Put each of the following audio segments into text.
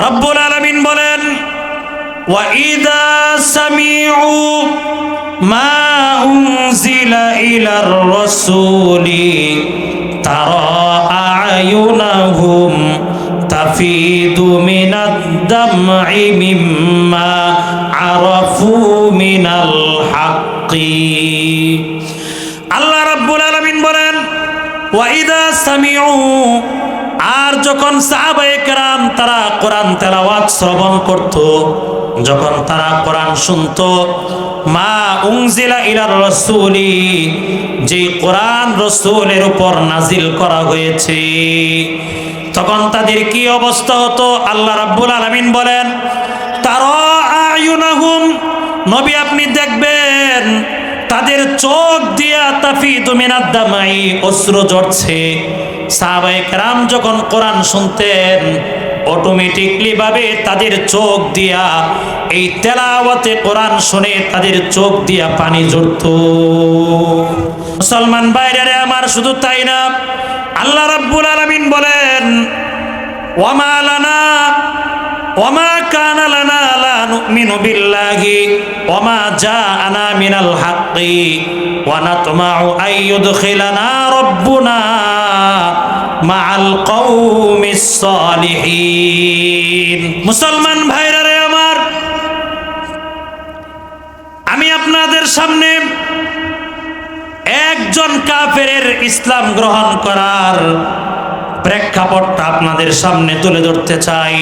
রব্বুল আলামিন বলেন, ওয়া ইযা সামিউ মা উনজিলা ইলার রাসূলি তারা আয়ুনাহুম তাফিদু মিনাদ দামঈ মিম্মা আরাফু মিনাল হাক্কি। আল্লাহ রাব্বুল আলামিন বলেন, ওয়া ইযা সামিউ, আর যখন সাহাবায়ে কেরাম তারা কোরআন তেলাওয়াত শ্রবণ করত, যখন তারা কোরআন শুনত, মা উনজিলা ইলার রাসূলি, যে কোরআন রাসূলের উপর নাজিল করা হয়েছে, তখন তাদের কি অবস্থা হতো? আল্লাহ রাব্বুল আলামিন বলেন, তারা আয়ুনাহুম, নবী আপনি দেখবেন তাদের চোখ দিয়া তাফিদু মিনাদ দামাই, অশ্রু ঝরছে। সাহাবায়ে কেরাম যখন কোরআন শুনতেন, অটোমেটিকলি ভাবে তাদের চোখ দিয়া, এই তেলাওয়াতে কোরআন শুনে তাদের চোখ দিয়া পানি ঝরতো। মুসলমান ভাইরা আমার, শুধু তাই না, আল্লাহ রাব্বুল আলামিন বলেন, ওয়ামা লানা ওয়ামা কানা লানা লা নুমিনু বিল্লাহি ওয়ামা জাআনা মিনাল হাক্কি ওয়া নাতমাউ আইয়ুদখিলানা রাব্বুনা মাআল কওমিস সালিহিন। মুসলমান ভাইরা রে আমার, আমি আপনাদের সামনে একজন কাফেরের ইসলাম গ্রহণ করার প্রেক্ষাপটটা আপনাদের সামনে তুলে ধরতে চাই।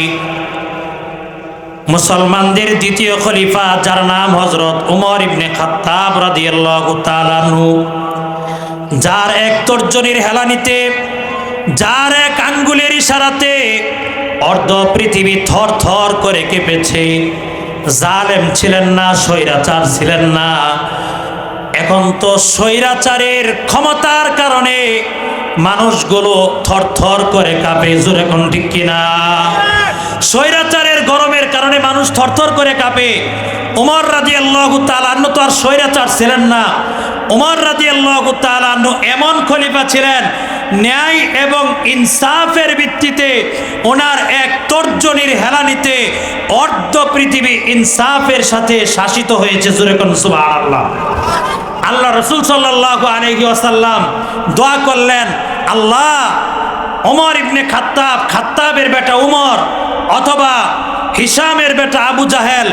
মুসলমানদের দ্বিতীয় খলিফা, যার নাম হযরত উমর ইবনে খাত্তাব রাদিয়াল্লাহু তাআলা আনহু, যার এক তর্জনীর হেলানিতে, যার এক আঙ্গুলের ইশারাতে অর্ধ পৃথিবী থর থর করে কেঁপেছে। জালেম ছিলেন না, স্বৈরাচার ছিলেন না। এখন তো স্বৈরাচারের ক্ষমতার কারণে মানুষগুলো থর থর করে কাঁপে। জোরে কোন ঠিক কিনা? স্বৈরাচারের গরমের কারণে মানুষ থরথর করে কাঁপে। ওমর রাদিয়াল্লাহু তাআলা আনহু তো আর স্বৈরাচার ছিলেন না। ওমর রাদিয়াল্লাহু তাআলা আনহু এমন খলিফা ছিলেন, ন্যায় এবং ইনসাফের ভিত্তিতে ওনার এক তর্জনীর হেলানিতে অর্ধ পৃথিবী ইনসাফের সাথে শাসিত হয়েছে। জোরে কোন সুবহানাল্লাহ। আল্লাহ রাসূল সাল্লাল্লাহু আলাইহি ওয়াসাল্লাম দোয়া করলেন, আল্লাহ ওমর ইবনে খাত্তাব, খাত্তাবের বেটা উমর অথবা হিশামের বেটা আবু জাহেল,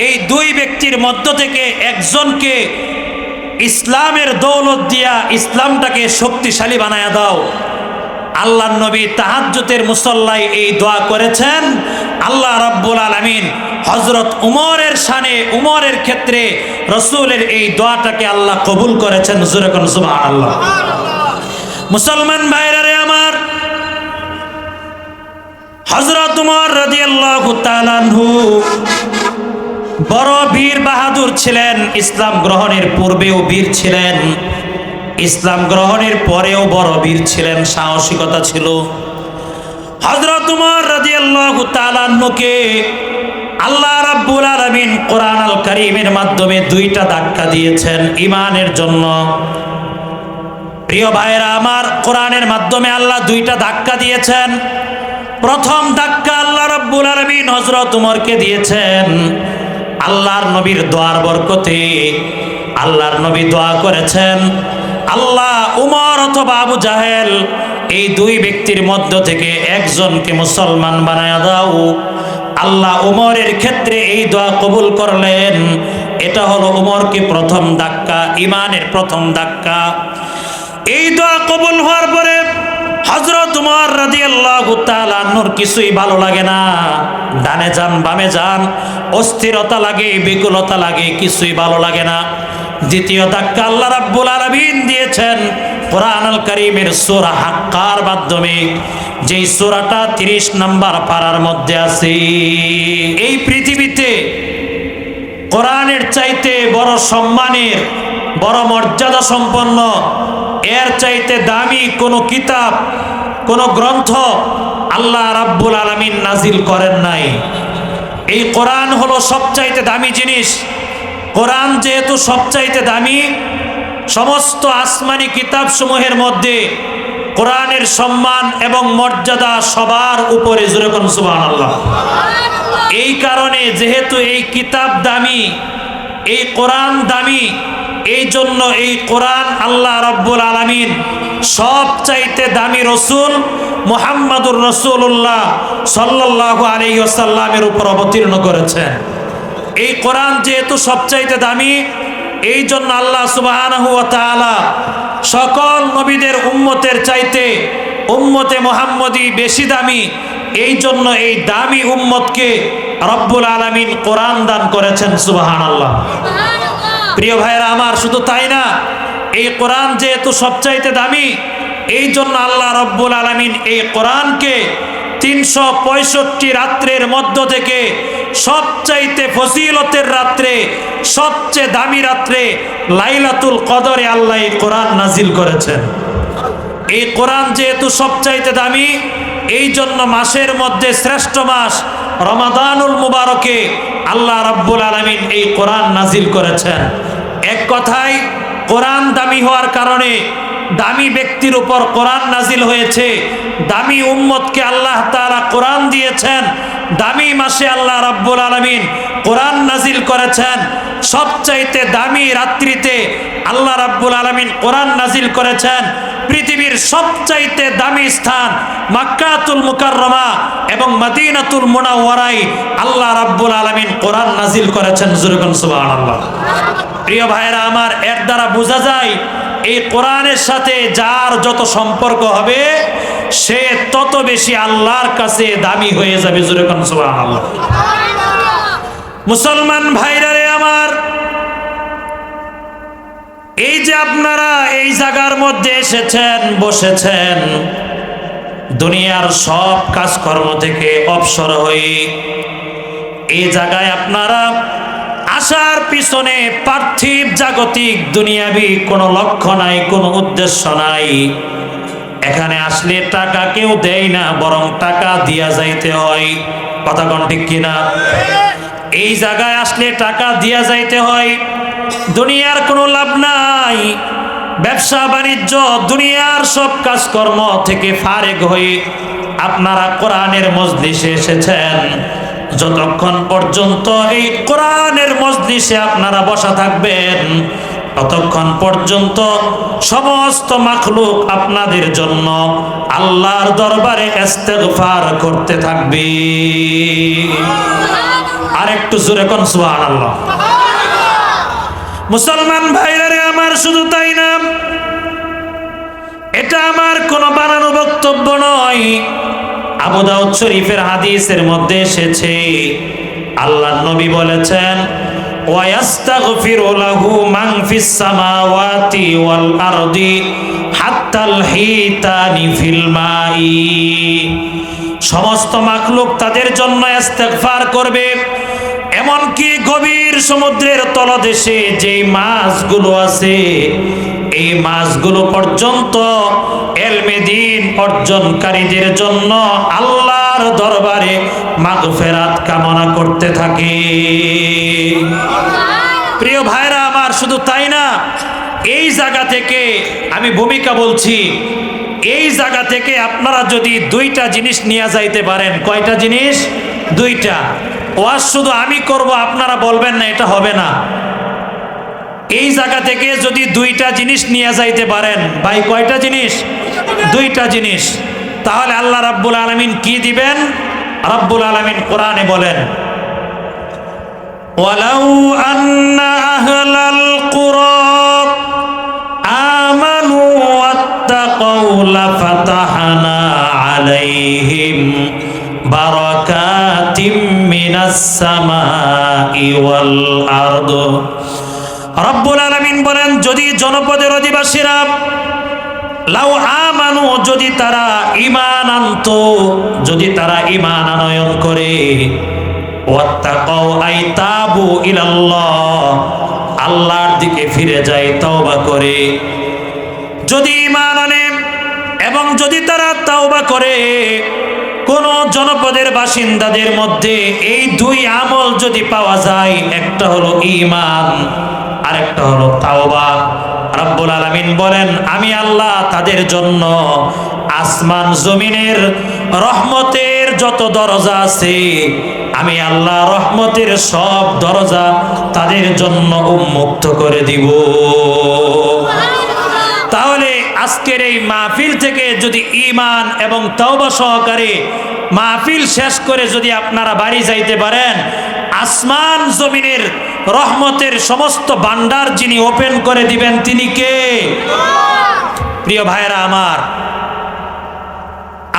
এই দুই ব্যক্তির মধ্য থেকে একজনকে ইসলামের দৌলত দিয়া ইসলামটাকে শক্তিশালী বানায়া দাও। আল্লাহর নবী তাহাজ্জুদের মুসল্লায় এই দোয়া করেছেন। আল্লাহ রাব্বুল আলামিন হযরত উমরের শানে, উমরের ক্ষেত্রে রাসূলের এই দোয়াটাকে আল্লাহ কবুল করেছেন। জোরে কোন সুবহানাল্লাহ। মুসলমান ভাইরা রে আমার, হযরত উমর রাদিয়াল্লাহু তাআলা আনহু বড় বীর বাহাদুর ছিলেন। ইসলাম গ্রহণের পূর্বেও বীর ছিলেন, ইসলাম গ্রহণের পরেও বড় বীর ছিলেন, সাহসিকতা ছিল। হযরত উমর রাদিয়াল্লাহু তাআলা আনহুকে আল্লাহ রাব্বুল আলামিন কোরআন আল কারীমের মাধ্যমে দুইটা ধাক্কা দিয়েছেন ঈমানের জন্য। প্রিয় ভাইরা আমার, কোরআনের মাধ্যমে আল্লাহ দুইটা ধাক্কা দিয়েছেন। প্রথম ধাক্কা আল্লাহ রাব্বুল আলামিন হযরত উমরকে দিয়েছেন আল্লাহর নবীর দোয়ার বরকতে। আল্লাহর নবী দোয়া করেছেন, আল্লাহ উমর অথবা আবু জাহেল, এই দুই ব্যক্তির মধ্য থেকে একজনকে মুসলমান বানায়া দাও। আল্লাহ উমরের ক্ষেত্রে এই দোয়া কবুল করলেন। এটা হলো উমরকে প্রথম ধাক্কা, ঈমানের প্রথম ধাক্কা। এই দোয়া কবুল হওয়ার পরে হযরত উমর রাদিয়াল্লাহু তাআলা আনহুর কিছুই ভালো লাগে না। ডানে যান বামে যান, অস্থিরতা লাগে, বিকলতা লাগে, কিছুই ভালো লাগে না। দ্বিতীয় ধাক্কা আল্লাহ রাব্বুল আলামিন দিয়েছেন কোরআন আল কারীমের সূরা হাক্কার মাধ্যমে, যেই সূরাটা 30 নম্বর পারার মধ্যে আছে। এই পৃথিবীতে কোরআনের চাইতে বড় সম্মানের, বড় মর্যাদা সম্পন্ন, এর চাইতে দামি কোনো কিতাব, কোনো গ্রন্থ আল্লাহ রাব্বুল আলামিন নাজিল করেন নাই। এই কোরআন হলো সবচাইতে দামি জিনিস। কোরআন যেহেতু সবচাইতে দামি, সমস্ত আসমানি কিতাব সমূহের মধ্যে কোরআনের সম্মান এবং মর্যাদা সবার উপরে। জোরে কোন সুবহানাল্লাহ। এই কারণে যেহেতু এই কিতাব দামি, এই কোরআন দামি, এই জন্য এই কোরআন আল্লাহ রাব্বুল আলামিন সবচাইতে দামি রসুল মুহাম্মাদুর রাসূলুল্লাহ সাল্লাল্লাহু আলাইহি ওয়াসাল্লামের উপর অবতীর্ণ করেছেন। এই কোরআন যেহেতু সবচাইতে দামি, এই জন্য আল্লাহ সুবহানাহু ওয়া তাআলা সকল নবীদের উম্মতের চাইতে উম্মতে মুহাম্মদী বেশি দামি। এই জন্য এই দামি উম্মতকে রব্বুল আলামিন কোরআন দান করেছেন। সুবহানাল্লাহ। প্রিয় ভাইরা আমার, শুধু তাই না, এই কোরআন যেহেতু সবচাইতে দামি, এই জন্য আল্লাহ রব্বুল আলামিন এই কোরআনকে 365 রাত্রের মধ্য থেকে সবচাইতে ফজিলতের রাত্রে, সবচেয়ে দামি রাত্রে লাইলাতুল কদরে আল্লাহ এই কোরআন নাজিল করেছেন। এই কোরআন যেহেতু সবচাইতে দামি, এই জন্য মাসের মধ্যে শ্রেষ্ঠ মাস রমাদানুল মুবারকে আল্লাহ রাব্বুল আলামিন এই কোরআন নাজিল করেছেন। এক কথায় কোরআন দামি হওয়ার কারণে দামি ব্যক্তির উপর কোরআন নাজিল হয়েছে। দামি উম্মতকে আল্লাহ তাআলা কোরআন দিয়েছেন। দামি মাসে আল্লাহ রাব্বুল আলামিন কোরআন নাজিল করেছেন। সবচাইতে দামি রাত্রিতে আল্লাহ রাব্বুল আলামিন কোরআন নাজিল করেছেন। পৃথিবীর সবচাইতে দামি স্থান মক্কাতুল মুকাররমা এবং মদিনাতুল মুনাওয়ারায় আল্লাহ রাব্বুল আলামিন কোরআন নাজিল করেছেন। জোরে সুবহানাল্লাহ। প্রিয় ভাইরা আমার, এর দ্বারা বোঝা যায় এই কোরআনের সাথে যার যত সম্পর্ক হবে সে তত বেশি আল্লাহর কাছে দামি হয়ে যাবে। জোরে সুবহানাল্লাহ। মুসলমান ভাইরা রে আমার, এই যে আপনারা এই জায়গার মধ্যে এসেছেন, বসেছেন, দুনিয়ার সব কাজকর্ম থেকে অবসর হয়ে এই জায়গায় আপনারা আসার পিছনে পার্থিব জাগতিক দুনিয়াবি কোনো লক্ষ্য নাই, কোনো উদ্দেশ্য নাই। এখানে আসলে টাকা কেউ দেয় না, বরং টাকা দিয়া যাইতে হয়। কথা কোন ঠিক কিনা? এই জায়গায় আসলে টাকা দিয়া যাইতে হয়। দুনিয়ার কোনো লাভ নাই, ব্যবসা বাণিজ্য দুনিয়ার সব কাজকর্ম থেকে ফারেক হয়ে আপনারা কোরআনের মজলিসে এসেছেন। যতক্ষণ পর্যন্ত এই কোরআনের মজলিসে আপনারা বসা থাকবেন, ততক্ষণ পর্যন্ত সমস্ত মাখলুক আপনাদের জন্য আল্লাহর দরবারে ইস্তেগফার করতে থাকবে। আর একটু জোরে কোন সুবহানাল্লাহ। মুসলমান ভাইরা রে আমার, শুধু তাই না, এটা আমার কোনো বানানো বক্তব্য নয়। আবু দাউদ শরীফের হাদিসের মধ্যে এসেছে, আল্লাহর নবী বলেছেন, ওয়ায়াস্তাগফিরু লাহু মান ফিস সামাওয়াতি ওয়াল আরদি হাত্তাল হিতানি ফিল মাই। সমস্ত মাখলুক তাদের জন্য ইস্তেগফার করবে, এমনকি গভীর সমুদ্রের তলদেশে যে মাছগুলো আছে, এই মাছগুলো পর্যন্ত ইলমে দ্বীন অর্জনকারীদের জন্য আল্লাহর দরবারে মাগফিরাত কামনা করতে থাকে। প্রিয় ভাইরা আমার, শুধু তাই না, এই জায়গা থেকে আমি ভূমিকা বলছি, এই জায়গা থেকে আপনারা যদি দুইটা জিনিস নিয়ে যাইতে পারেন। কয়টা জিনিস? দুইটা। ওয়াজ শুধু আমি করব, আপনারা বলবেন না, এটা হবে না। এই জায়গা থেকে যদি দুইটা জিনিস নিয়ে যাইতে পারেন, ভাই কয়টা জিনিস? দুইটা জিনিস। তাহলে আল্লাহ রাব্বুল আলামিন কি দিবেন? রাব্বুল আলামিন কোরআনে বলেন, ওয়ালাউ আন্না আহলাল কুরা আমানু ওয়াত্তাকাউ লাফাতাহনা আলাইহিম বারাকাতিম মিনাস সামাই ওয়াল আরদ। রব্বুল আলামিন বলেন, যদি জনপদের অধিবাসীরা লাউ আমানু, যদি তারা ঈমান আনতো, যদি তারা ঈমান আনয়ন করে, ওয়াত্তাকাউ আই তাবু ইলাল্লাহ, আল্লাহর দিকে ফিরে যায় তওবা করে, যদি ঈমান আনে এবং যদি তারা তওবা করে, কোন জনপদের বাসিন্দাদের মধ্যে এই দুই আমল যদি পাওয়া যায়, একটা হলো ঈমান আর একটা হলো তাওবা, রব্বুল আলামিন বলেন, আমি আল্লাহ তাদের জন্য আসমান জমিনের রহমতের যত দরজা আছে আমি আল্লাহ রহমতের সব দরজা তাদের জন্য উন্মুক্ত করে দিব। তাহলে আজকের এই মাহফিল থেকে যদি ঈমান এবং তওবা সহকারে মাহফিল শেষ করে যদি আপনারা বাড়ি যাইতে পারেন, আসমান জমিনের রহমতের সমস্ত ভান্ডার যিনি ওপেন করে দিবেন তিনি কে? প্রিয় ভাইরা আমার,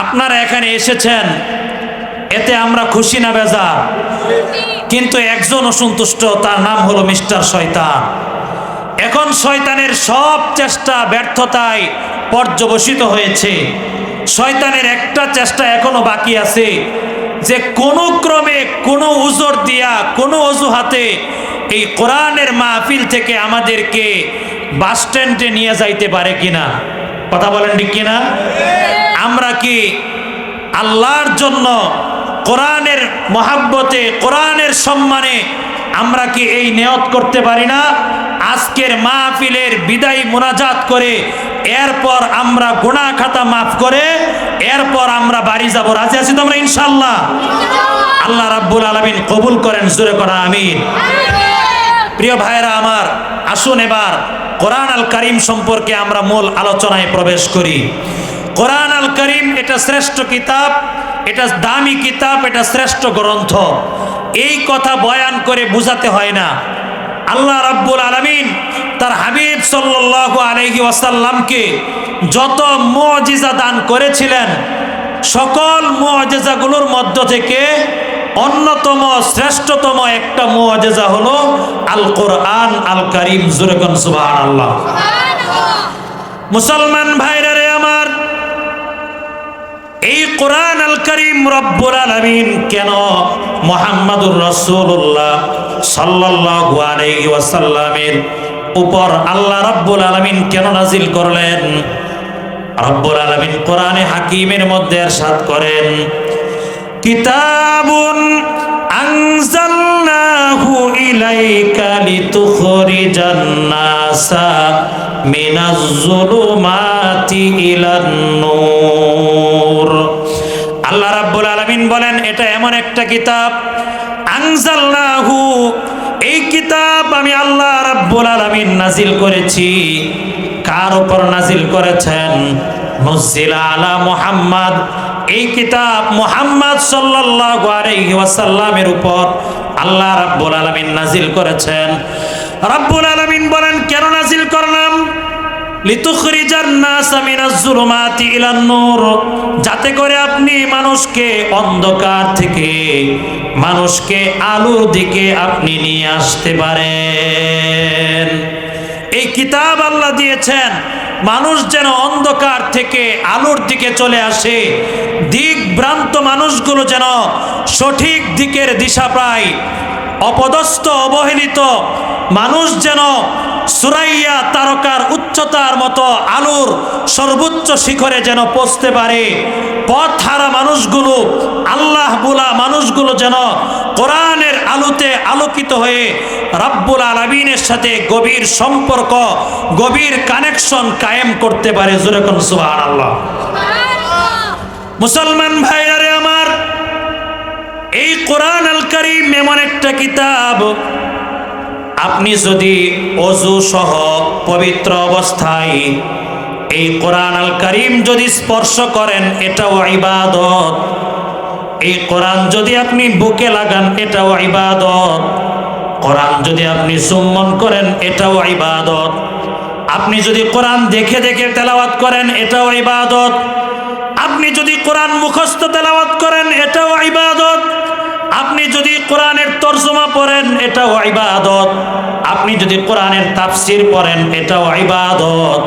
আপনারা এখানে এসেছেন, এতে আমরা খুশি না বেজার? কিন্তু একজন অসন্তুষ্ট, তার নাম হলো মিস্টার শয়তান। এখন শয়তানের সব চেষ্টা ব্যর্থতায় পর্যবসিত হয়েছে। শয়তানের একটা চেষ্টা এখনো বাকি আছে, যে কোনো ক্রমে কোনো উজর দিয়া কোনো অজুহাতে এই কোরআনের মাহফিল থেকে আমাদেরকে বাস স্ট্যান্ডে নিয়ে যাইতে পারে কিনা। কথা বলেন ঠিক কিনা? আমরা কি আল্লাহর জন্য কোরআনের মহাব্বতে কোরআনের সম্মানে আমরা কি এই নিয়ত করতে পারি না? আজকের মাহফিলের বিদায় মুনাজাত করে এরপর আমরা গুনাহ খাতা মাফ করে এরপর আমরা বাড়ি যাব। রাজি আছি তোমরা ইনশাআল্লাহ? আল্লাহ রাব্বুল আলামিন কবুল করেন, জোরে করা আমিন। প্রিয় ভাইরা আমার, আসুন এবার কোরআন আল কারীম সম্পর্কে আমরা মূল আলোচনায় প্রবেশ করি। কোরআন আল কারীম এটা শ্রেষ্ঠ কিতাব, এটা দামি কিতাব, এটা শ্রেষ্ঠ গ্রন্থ। এই কথা বয়ান করে বুঝাতে হয় না। আল্লাহ রাব্বুল আলামিন তার হাবিব সাল্লাল্লাহু আলাইহি ওয়াসাল্লামকে যত মুজিজা দান করেছিলেন, সকল মুজিজাগুলোর মধ্য থেকে অন্যতম শ্রেষ্ঠতম একটা মুজিজা হলো আল কোরআন আল কারীম। জোরে কোন সুবহানাল্লাহ। মুসলমান ভাইরা রে আমার, এই কোরআন আল কারীম রব্বুল আলামিন কেন মুহাম্মাদুর রাসূলুল্লাহ সাল্লাল্লাহু আলাইহি ওয়াসাল্লামের উপর আল্লাহ রাব্বুল আলামিন কেন নাজিল করলেন? রব্বুল আলামিন কোরআনে হাকিমের মধ্যে ইরশাদ করেন, কিতাবুন আনজালনাহু ইলাইকা লিতুখরিজান নাসা মিনাজ যুলুমাতি ইলান নূর। আল্লাহ রাব্বুল আলামিন বলেন, এটা এমন একটা কিতাব, আনজালনাহু, এই কিতাব আমি আল্লাহ রাব্বুল আলামিন নাজিল করেছি। কার উপর নাজিল করেছেন? নুজিলা আলা মুহাম্মদ, এই কিতাব মুহাম্মদ সাল্লাল্লাহু আলাইহি ওয়াসাল্লামের উপর আল্লাহ রাব্বুল আলামিন নাজিল করেছেন। রাব্বুল আলামিন বলেন, কেন নাজিল করলাম? লিতুখরিজান নাসা মিনাজ যুলুমাতি ইলান নূর, যাতে করে আপনি মানুষকে অন্ধকার থেকে মানুষকে আলোর দিকে আপনি নিয়ে আসতে পারেন। এই কিতাব আল্লাহ দিয়েছেন মানুষ যেন অন্ধকার থেকে আলোর দিকে চলে আসে, দিক ভ্রান্ত মানুষগুলো যেন সঠিক দিকের দিশা পায়, অপদস্থ অবহেলিত মানুষ যেন সুরাইয়া তারকার উচ্চতার মতো আলোর সর্বোচ্চ শিখরে যেন পৌঁছতে পারে। পথ হারা মানুষগুলো, আল্লাহ বুলা মানুষগুলো যেন কোরআনের আলোতে আলোকিত হয়ে রব্বুল আলামিনের সাথে গভীর সম্পর্ক, গভীর কানেকশন কায়েম করতে পারে। জোরে কোন সুবহানাল্লাহ। মুসলমান ভাইরা রে আমার, এই কোরআন আল কারীম এমন একটা কিতাব, আপনি যদি ওযু সহ পবিত্র অবস্থায় এই কোরআন আল কারীম যদি স্পর্শ করেন, এটাও ইবাদত। এই কোরআন যদি আপনি বুকে লাগান, এটাও ইবাদত। কোরআন যদি আপনি চুম্বন করেন, এটাও ইবাদত। আপনি যদি কোরআন দেখে দেখে তেলাওয়াত করেন, এটাও ইবাদত। আপনি যদি কোরআন মুখস্থ তেলাওয়াত করেন, এটাও ইবাদত। আপনি যদি কোরআনের তরজমা পড়েন, এটাও ইবাদত। আপনি যদি কোরআনের তাফসীর পড়েন, এটাও ইবাদত।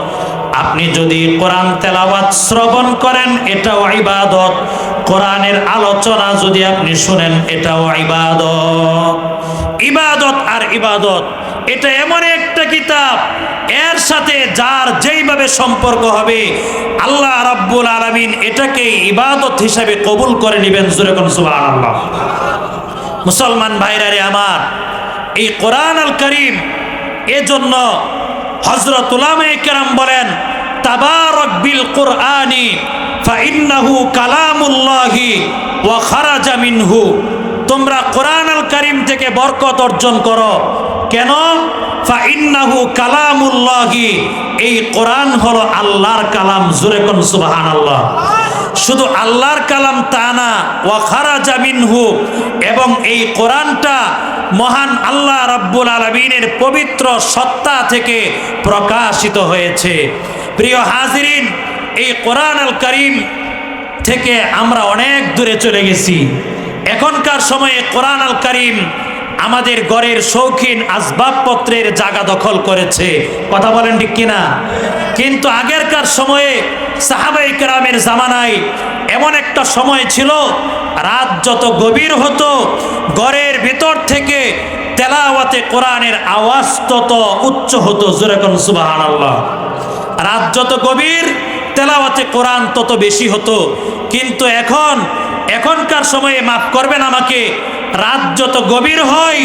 আপনি যদি কোরআন তেলাওয়াত শ্রবণ করেন, এটাও ইবাদত। কোরআনের আলোচনা যদি আপনি শুনেন, এটাও ইবাদত। ইবাদত আর ইবাদত, এটা এমন একটা কিতাব, এর সাথে যার যেইভাবে সম্পর্ক হবে আল্লাহ রাব্বুল আলামিন এটাকে ইবাদত হিসাবে কবুল করে নেবেন। জোরে কোন সুবহানাল্লাহ। মুসলমান ভাইরা রে আমার, এই কোরআন আল কারীম, এজন্য হযরত উলামায়ে কেরাম বলেন, তাবারাক বিল কুরআনি ফাইন্নাহু কালামুল্লাহি ওয়া খারাজা মিনহু, তোমরা কোরআন আল কারীম থেকে বরকত অর্জন করো। কেন? ফাইন্নাহু কালামুল্লাহি, এই কোরআন হলো আল্লাহর কালাম। জোরে কোন সুবহানাল্লাহ। শুধু আল্লাহর কালাম তা না, ওয়া খারাজা মিনহু, এবং এই কোরআনটা মহান আল্লাহ রাব্বুল আলামিনের পবিত্র সত্তা থেকে প্রকাশিত হয়েছে। প্রিয় হাজিরিন, এই কোরআন আল কারীম থেকে আমরা অনেক দূরে চলে গেছি। এখনকার সময়ে কোরআন আল কারীম আমাদের ঘরের শৌখিন আসবাবপত্রের জায়গা দখল করেছে। কথা বলেন ঠিক কিনা? কিন্তু আগেরকার সময়ে সাহাবায়ে কেরামের জামানায় এমন একটা সময় ছিল, রাত যত গভীর হতো ঘরের ভিতর থেকে তেলাওয়াতে কোরআনের আওয়াজ তত উচ্চ হতো। জোরে কোন সুবহানাল্লাহ। রাত যত গভীর তেলাওয়াতে কোরআন তত বেশি হতো। কিন্তু এখনকার সময়ে, মাফ করবেন আমাকে, রাত যত গভীর হয়,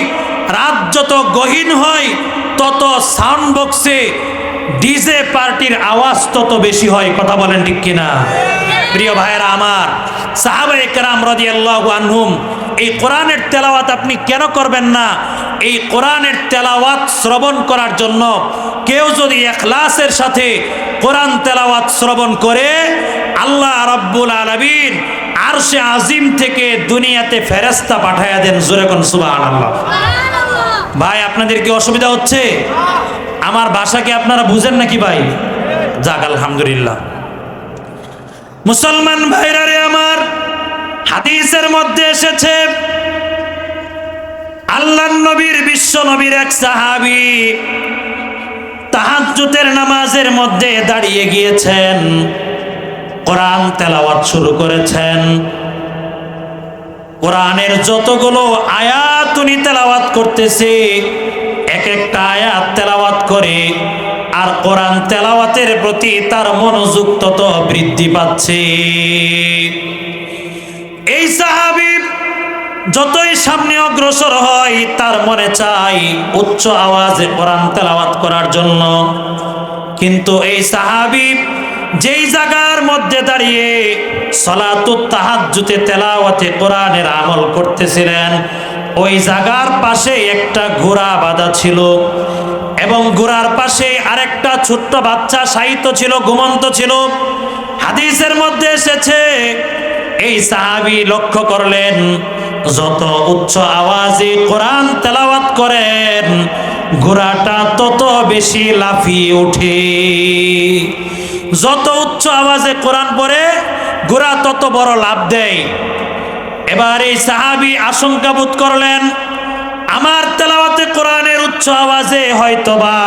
রাত যত গহীন হয়, তত সাউন্ড বক্সে ডিজে পার্টির আওয়াজ তত বেশি হয়। কথা বলেন ঠিক কিনা? প্রিয় ভাইয়েরা আমার, সাহাবায়ে কেরাম রাদিয়াল্লাহু আনহুম এই কোরআনের তেলাওয়াত আপনি কেন করবেন না? এই কোরআনের তেলাওয়াত শ্রবণ করার জন্য কেউ যদি ইখলাসের সাথে কোরআন তেলাওয়াত শ্রবণ করে, আল্লাহ রাব্বুল আলামিন আরশে আজিম থেকে দুনিয়াতে ফেরেশতা পাঠায়া দেন। জোরে কোন সুবহানাল্লাহ। ভাই, আপনাদের কি অসুবিধা হচ্ছে? আমার ভাষা কি আপনারা বুঝেন নাকি ভাই? যাক, আলহামদুলিল্লাহ। মুসলমান ভাইরা রে আমার, হাদিসের মধ্যে এসেছে আল্লাহর নবীর, বিশ্ব নবীর এক সাহাবী তাহাজ্জুদের নামাজের মধ্যে দাঁড়িয়ে গিয়েছেন, কোরআন তেলাওয়াত শুরু করেছেন। কোরআনের যতগুলো আয়াত উনি তেলাওয়াত করতেছে, এক একটা আয়াত তেলাওয়াত করে, আর কোরআন তেলাওয়াতের প্রতি তার মনোযোগ তত বৃদ্ধি পাচ্ছে। এই সাহাবী যতই সামনে অগ্রসর হয়, তার মনে চাই উচ্চ আওয়াজে কোরআন তেলাওয়াত করার জন্য। কিন্তু এই সাহাবী যেই জায়গার মধ্যে দাঁড়িয়ে সালাতুত তাহাজ্জুদে তেলাওয়াতে কোরআনের আমল করতেছিলেন, ওই জায়গার পাশে একটা ঘোড়া বাঁধা ছিল, এবং ঘোড়ার পাশে আরেকটা ছোট্ট বাচ্চা শায়িত ছিল, ঘুমন্ত ছিল। হাদিসের মধ্যে এসেছে, এই সাহাবী লক্ষ্য করলেন যত উচ্চ আওয়াজে কোরআন তেলাওয়াত করেন, ঘোড়াটা তত বেশি লাফিয়ে ওঠে। যত উচ্চ আওয়াজে কোরআন পড়ে, ঘোড়া তত বড় লাফ দেয়। এবার এই সাহাবী আশঙ্কা বোধ করলেন, আমার তেলাওয়াতে কোরআনের উচ্চ আওয়াজে হয়তোবা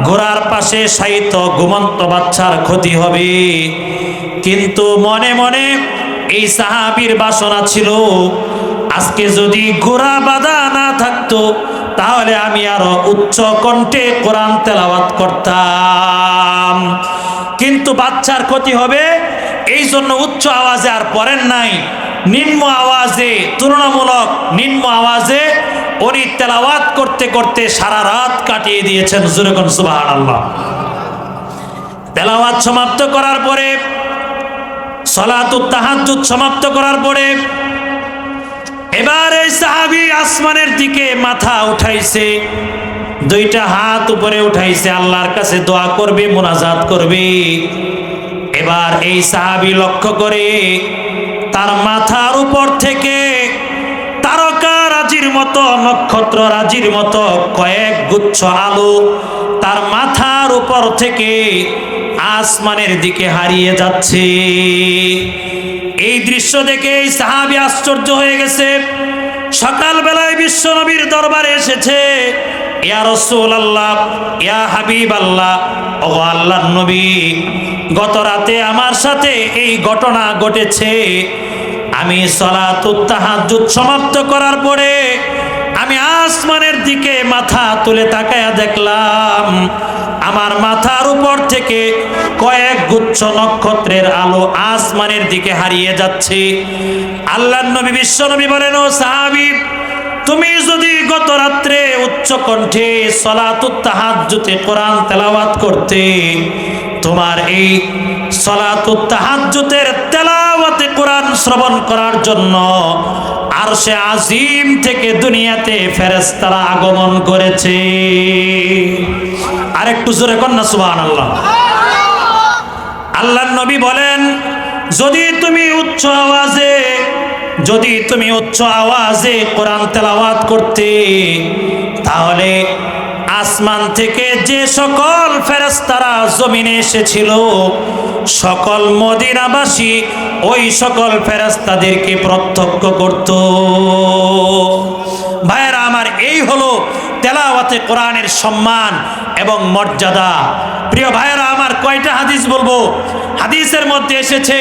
ঘোড়ার পাশে শায়িত ঘুমন্ত বাচ্চার ক্ষতি হবে। কিন্তু মনে মনে এই সাহাবীর বাসনা ছিল, আজকে যদি ঘোড়া বাঁধা না থাকতো, তাহলে আমি আরো উচ্চ কণ্ঠে কোরআন তেলাওয়াত করতাম। কিন্তু বাচ্চার ক্ষতি হবে, এই জন্য উচ্চ আওয়াজে আর পড়েন নাই, নিম্ন আওয়াজে, তুলনামূলক নিম্ন আওয়াজে উনি তেলাওয়াত করতে করতে সারা রাত কাটিয়ে দিয়েছেন। জোরে কোন সুবহানাল্লাহ। তেলাওয়াত সমাপ্ত করার পরে, সালাতুত তাহাজ্জুদ সমাপ্ত করার পরে, এবার এই সাহাবী আসমানের দিকে মাথা উঠাইছে, দুইটা হাত উপরে উঠাইছে, আল্লাহর কাছে দোয়া করবে, মুনাজাত করবে। এবার এই সাহাবী লক্ষ্য করে তার মাথার উপর থেকে তারকা রাজির মতো, নক্ষত্র রাজির মতো কয়েক গুচ্ছ আলো তার মাথার উপর থেকে আসমানের দিকে হারিয়ে যাচ্ছে। এই দৃশ্য দেখে এই সাহাবী আশ্চর্য হয়ে গেছে। সকালবেলায় বিশ্ব নবীর দরবারে এসেছে, ইয়া রাসূলুল্লাহ, ইয়া হাবিবাল্লাহ, ও আল্লাহর নবী, গত রাতে আমার সাথে এই ঘটনা ঘটেছে। আমি সালাতুত তাহাজ্জুদ সমাপ্ত করার পরে আমি আসমানের দিকে মাথা তুলে তাকায়া দেখলাম, আমার মাথার উপর থেকে কয়েক গুচ্ছ নক্ষত্রের আলো আসমানের দিকে হারিয়ে যাচ্ছে। আল্লাহর নবী, বিশ্ব নবী বলেন, ও সাহাবী, তুমি যদি গত রাত্রে উচ্চ কণ্ঠে সালাতুত তাহাজ্জুদে কোরআন তেলাওয়াত করতে, তোমার এই সালাতুত তাহাজ্জুদের তেলাওয়াতে কোরআন শ্রবণ করার জন্য আরশে আজিম থেকে দুনিয়াতে ফেরেশতারা আগমন করেছে। আরেকটু জোরে কন্যা সুবহানাল্লাহ। আল্লাহর নবী বলেন, যদি তুমি উচ্চ আওয়াজে কোরআন তেলাওয়াত করতে, তাহলে আসমান থেকে যে সকল ফেরেশতারা জমিনে এসেছিল সকল মদিনাবাসী ওই সকল ফেরেশতাদেরকে প্রত্যক্ষ করত। ভাইয়েরা আমার, এই হলো তেলাওয়াতে কোরআনের সম্মান এবং মর্যাদা। প্রিয় ভাইয়েরা আমার, কয়টা হাদিস বলবো? হাদিসের মধ্যে এসেছে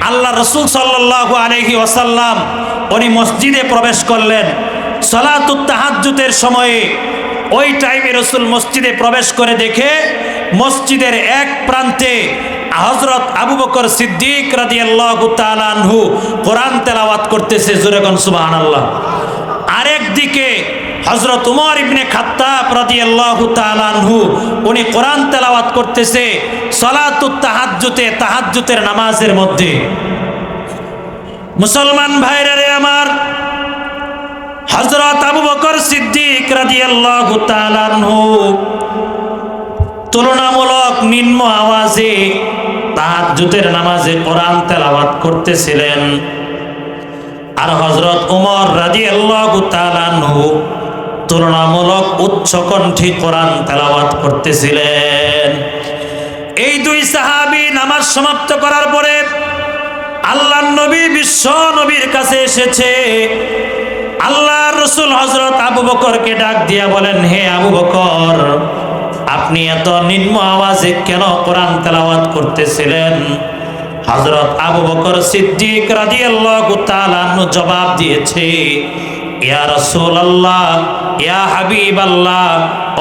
আল্লাহ রসুল সাল্লাল্লাহু আলাইহি ওয়াসাল্লাম উনি মসজিদে প্রবেশ করলেন সালাতুত তাহাজ্জুদের সময়ে। ওই টাইমে রসুল মসজিদে প্রবেশ করে দেখে মসজিদের এক প্রান্তে হযরত আবু বকর সিদ্দিক রাদিয়াল্লাহু তাআলা আনহু কোরআন তেলাওয়াত করতেছে, জোরে কোন সুবহানাল্লাহ। আরেক দিকে হযরত উমর ইবনে খাত্তাব রাদিয়াল্লাহু তাআলা আনহু উনি কোরআন তেলাওয়াত করতেছে সালাতুত তাহাজ্জুদের নামাজের মধ্যে। মুসলমান ভাইরা রে আমার, হযরত আবু বকর সিদ্দিক রাদিয়াল্লাহু তাআলা আনহু তুলনামূলক নিম্ন আওয়াজে তাহাজ্জুদের নামাজে কোরআন তেলাওয়াত করতেছিলেন, আর হযরত উমর রাদিয়াল্লাহু তাআলা আনহু তুলনামূলক উচ্চ কণ্ঠে কোরআন তেলাওয়াত করতেছিলেন। এই দুই সাহাবী নামাজ সমাপ্ত করার পরে আল্লাহর নবী বিশ্ব নবীর কাছে এসেছে। আল্লাহর রাসূল হযরত আবু বকরকে ডাক দিয়া বলেন, হে আবু বকর, আপনি এত নিম্ন আওয়াজে কেন কোরআন তেলাওয়াত করতেছিলেন? হযরত আবু বকর সিদ্দিক রাদিয়াল্লাহু তাআলা আনহু জবাব দিয়েছে, ইয়া রাসূলুল্লাহ, ইয়া হাবিবাল্লাহ,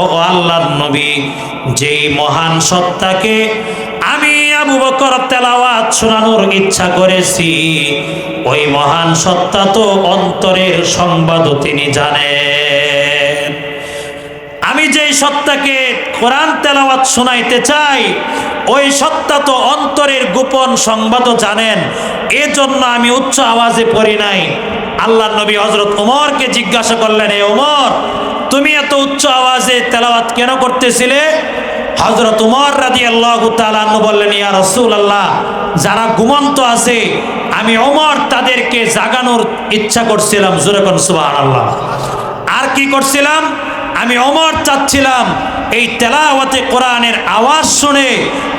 ও আল্লাহর নবী, যেই মহান সত্তাকে আমি আবু বকর তেলাওয়াত শোনানোর ইচ্ছা করেছি, ওই মহান সত্তা তো অন্তরের সংবাদও তিনি জানেন। আমি যেই সত্তাকে কোরআন তেলাওয়াত শোনাইতে চাই, ওই সত্তা তো অন্তরের গোপন সংবাদও জানেন, এজন্য আমি উচ্চ আওয়াজে পড়ি নাই। আল্লাহর নবী হযরত ওমরকে জিজ্ঞাসা করলেন, হে ওমর, তুমি এত উচ্চ আওয়াজে তেলাওয়াত কেন করতেছিলে? হযরত ওমর রাদিয়াল্লাহু তাআলা আনহু বললেন, ইয়া রাসূলুল্লাহ, যারা ঘুমন্ত আছে আমি ওমর তাদেরকে জাগানোর ইচ্ছা করছিলাম, জোরে কোন সুবহানাল্লাহ। আর কি করছিলাম? আমি ওমর চাচ্ছিলাম এই তেলাওয়াতে কোরআনের আওয়াজ শুনে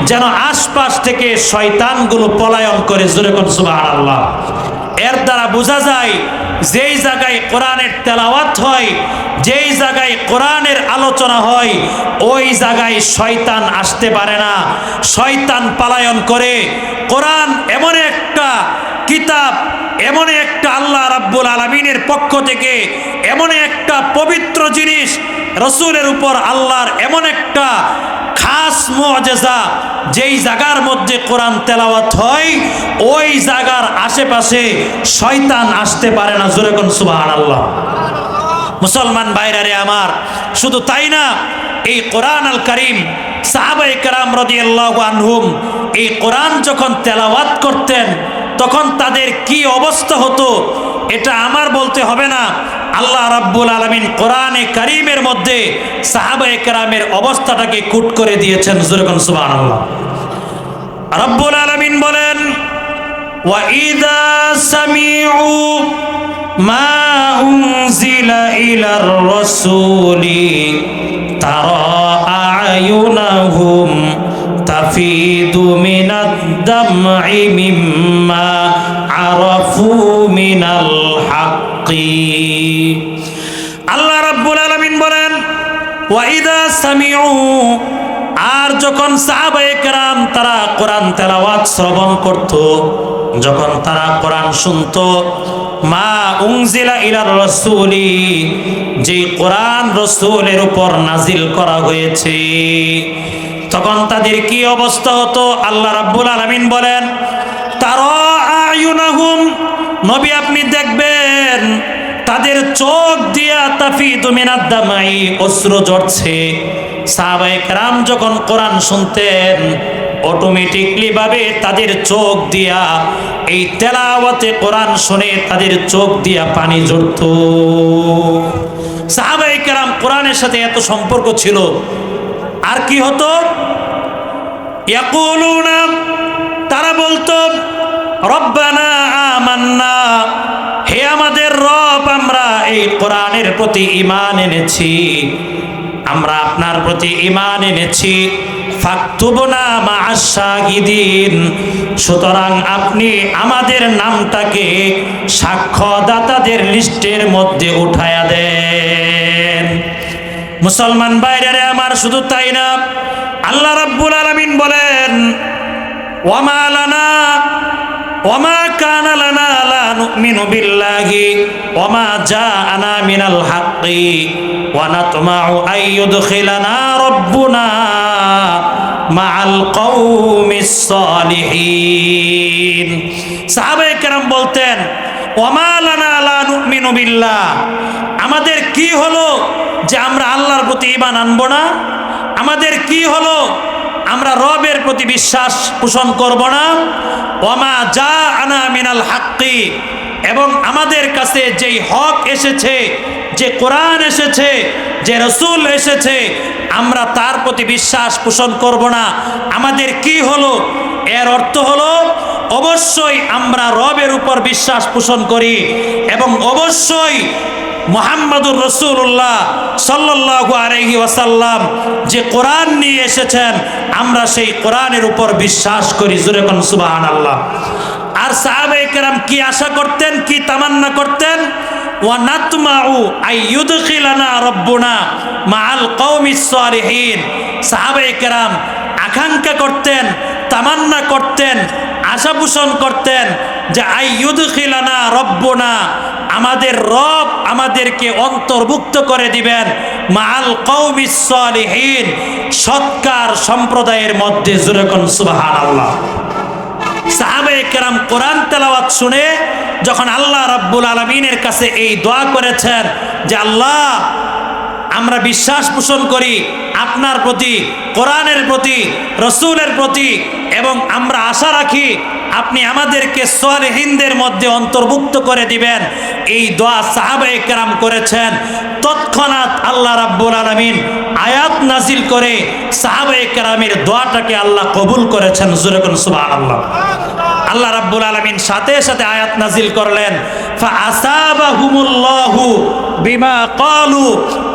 যেন আশপাশ থেকে শয়তানগুলো পলায়ন করে, জোরে কোন সুবহানাল্লাহ। এর দ্বারা বোঝা যায় যেই জায়গায় কোরআনের তেলাওয়াত হয়, যেই জায়গায় কোরআনের আলোচনা হয়, ওই জায়গায় শয়তান আসতে পারে না, শয়তান পলায়ন করে। কোরআন এমন একটা কিতাব, এমন একটা আল্লাহ রাব্বুল আলামিনের পক্ষ থেকে এমন একটা পবিত্র জিনিস, রাসূলের উপর আল্লাহর এমন একটা খাস মুআজিজা, যেই জায়গার মধ্যে কোরআন তেলাওয়াত হয় ওই জায়গার আশেপাশে শয়তান আসতে পারে না, জোরে কোন সুবহানাল্লাহ। মুসলমান ভাইরা রে আমার, শুধু তাই না, এই কোরআন আল কারীম সাহাবায়ে কেরাম রাদিয়াল্লাহু আনহুম এই কোরআন যখন তেলাওয়াত করতেন তখন তাদের কি অবস্থা হতো এটা আমার বলতে হবে না, আল্লাহ রাব্বুল আলামিন কোরআনে কারীমের মধ্যে সাহাবায়ে কেরামের অবস্থাটাকে কুট করে দিয়েছেন, জোরে কোন সুবহানাল্লাহ। রাব্বুল আলামিন বলেন, ওয়া ইযা সামিউ মা উনজিলা ইলার রাসূলি তারা আয়ুনাহুম তাফিদু মিনাদ দামঈ মিম্মা আরাফু মিনাল হাক্কি। আল্লাহ রাব্বুল আলামিন বলেন, ওয়া ইযা সামিউ, আর যখন সাহাবায়ে কেরাম তারা কোরআন তেলাওয়াত শ্রবণ করত, যখন তারা কোরআন শুনতো, মা উনজিলা ইলার রাসূলি, যে কোরআন রাসূলের উপর নাজিল করা হয়েছে, তখন তাদের কি অবস্থা হতো? আল্লাহ রাব্বুল আলামিন বলেন, তারা আয়ুনাহুম, নবী আপনি দেখবেন তাদের চোখ দিয়া তাফিদু মিনাদ দামাই, অশ্রু ঝরছে। সাহাবায়ে কেরাম যখন কোরআন শুনতেন অটোমেটিকলি ভাবে তাদের চোখ দিয়া এই তেলাওয়াতে কোরআন শুনে তাদের চোখ দিয়া পানি ঝরত। সাহাবায়ে কেরাম কোরআনের সাথে এত সম্পর্ক ছিল। আর কি হতো? ইয়াকুলুনা, তারা বলতো রব্বানা আমান্না, হে আমাদের রব, আমরা এই কোরআনের প্রতি ঈমান এনেছি, আমরা আপনার প্রতি ঈমান এনেছি, ফাকতুবনা মা'আশ শাহিদিন, সুতরাং আপনি আমাদের নামটাকে সাক্ষ্যদাতাদের লিস্টের মধ্যে উঠায়া দেন। মুসলমান ভাইরা আমার, শুধু তাই না, আল্লাহ রাব্বুল আলামিন বলেন ওয়ামা লানা ওয়ামা কানা লানা লা নুমিনু বিল্লাহি ওয়ামা জাআনা মিনাল হাক্কি ওয়া নাতমাউ আইয়ুদখিলানা রাব্বুনা মাআল কওমিস সালিহিন। সাহাবায়ে কেরাম বলতেন ওয়ামা লানা লা নুমিনু বিল্লাহ, আমাদের কি হলো যে আমরা আল্লাহর প্রতি ঈমান আনবো না? আমাদের কি হলো আমরা রবের প্রতি বিশ্বাস পোষণ করব না? ওয়ামা জাআনা মিনাল হাক্কি, এবং আমাদের কাছে যেই হক এসেছে, যে কোরআন এসেছে, যে রাসূল এসেছে, আমরা তার প্রতি বিশ্বাস পোষণ করব না। আমাদের কি হলো? এর অর্থ হলো অবশ্যই আমরা রবের উপর বিশ্বাস পোষণ করি এবং অবশ্যই মুহাম্মাদুর রাসূলুল্লাহ সাল্লাল্লাহু আলাইহি ওয়াসাল্লাম যে কোরআন নিয়ে এসেছেন, আমরা সেই কোরআনের উপর বিশ্বাস করি। জোরে কোন সুবহানাল্লাহ। আর সাহাবায়ে কেরাম কি আশা করতেন, কি তামান্না করতেন? ওয়া নাতমাউ আইয়ুদখিলানা রাব্বুনা মাআল কওমিস সালিহিন। সাহাবায়ে কেরাম আকাঙ্ক্ষা করতেন, তামান্না করতেন, আশা পোষণ করতেন যে আইয়ুদখিলানা রাব্বুনা, আমাদের রব আমাদেরকে অন্তর্ভুক্ত করে দিবেন মাআল কওমিস সালিহিন, সৎকার সম্প্রদায়ের মধ্যে। জোরে কোন সুবহানাল্লাহ। সাহাবায়ে কেরাম কোরআন তেলাওয়াত শুনে যখন আল্লাহ রাব্বুল আলামিনের কাছে এই দোয়া করেছেন যে আল্লাহ, আমরা বিশ্বাস পোষণ করি আপনার প্রতি, কোরআনের প্রতি, রাসূলের প্রতি, এবং আমরা আশা রাখি আপনি আমাদেরকে সালেহিনদের মধ্যে অন্তর্ভুক্ত করে দিবেন, এই দোয়া সাহাবায়ে কেরাম করেছেন। তৎক্ষণাৎ আল্লাহ রাব্বুল আলামিন আয়াত নাজিল করে সাহাবায়ে কেরামের দোয়াটাকে আল্লাহ কবুল করেছেন। জোরে কোন সুবহানাল্লাহ। আল্লাহ রাব্বুল আলামিন সাথে সাথে আয়াত নাজিল করলেন, ফাআসাবাহুমুল্লাহু বিমা ক্বালু।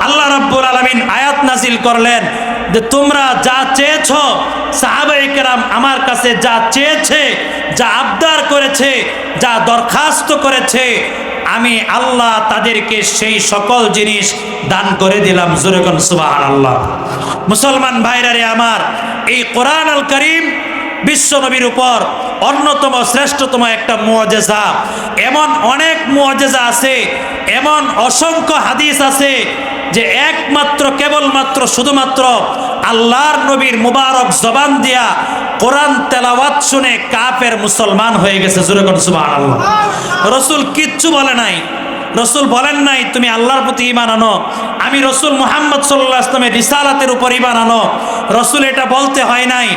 আল্লাহ রাব্বুল আলামিন আয়াত নাজিল করলেন যে তোমরা যা চেয়েছো, সাহাবায়ে কেরাম আমার কাছে যা চেয়েছে, যা আবদার করেছে, যা দরখাস্ত করেছে, আমি আল্লাহ তাদেরকে সেই সকল জিনিস দান করে দিলাম। জোরে কোন সুবহানাল্লাহ। মুসলমান ভাইরা রে আমার, এই কোরআন আল কারীম বিশ্ব নবীর উপর অন্যতম শ্রেষ্ঠতম একটা মুআজিজা। এমন অনেক মুআজিজা আছে, এমন অসংখ্য হাদিস আছে যে একমাত্র কেবলমাত্র শুধুমাত্র আল্লাহর নবীর মুবারক জবান দিয়া কোরআন তেলাওয়াত শুনে কাফের মুসলমান হয়ে গেছে। জোরে কোন সুবহানাল্লাহ। রাসূল কিচ্ছু বলে নাই। রাসূল বলেন নাই তুমি আল্লাহর প্রতি ঈমান আনো, আমি রাসূল মুহাম্মদ সাল্লাল্লাহু আলাইহি ওয়াসাল্লামের রিসালাতের উপর ঈমান আনো। রাসূল এটা বলতে হয় নাই।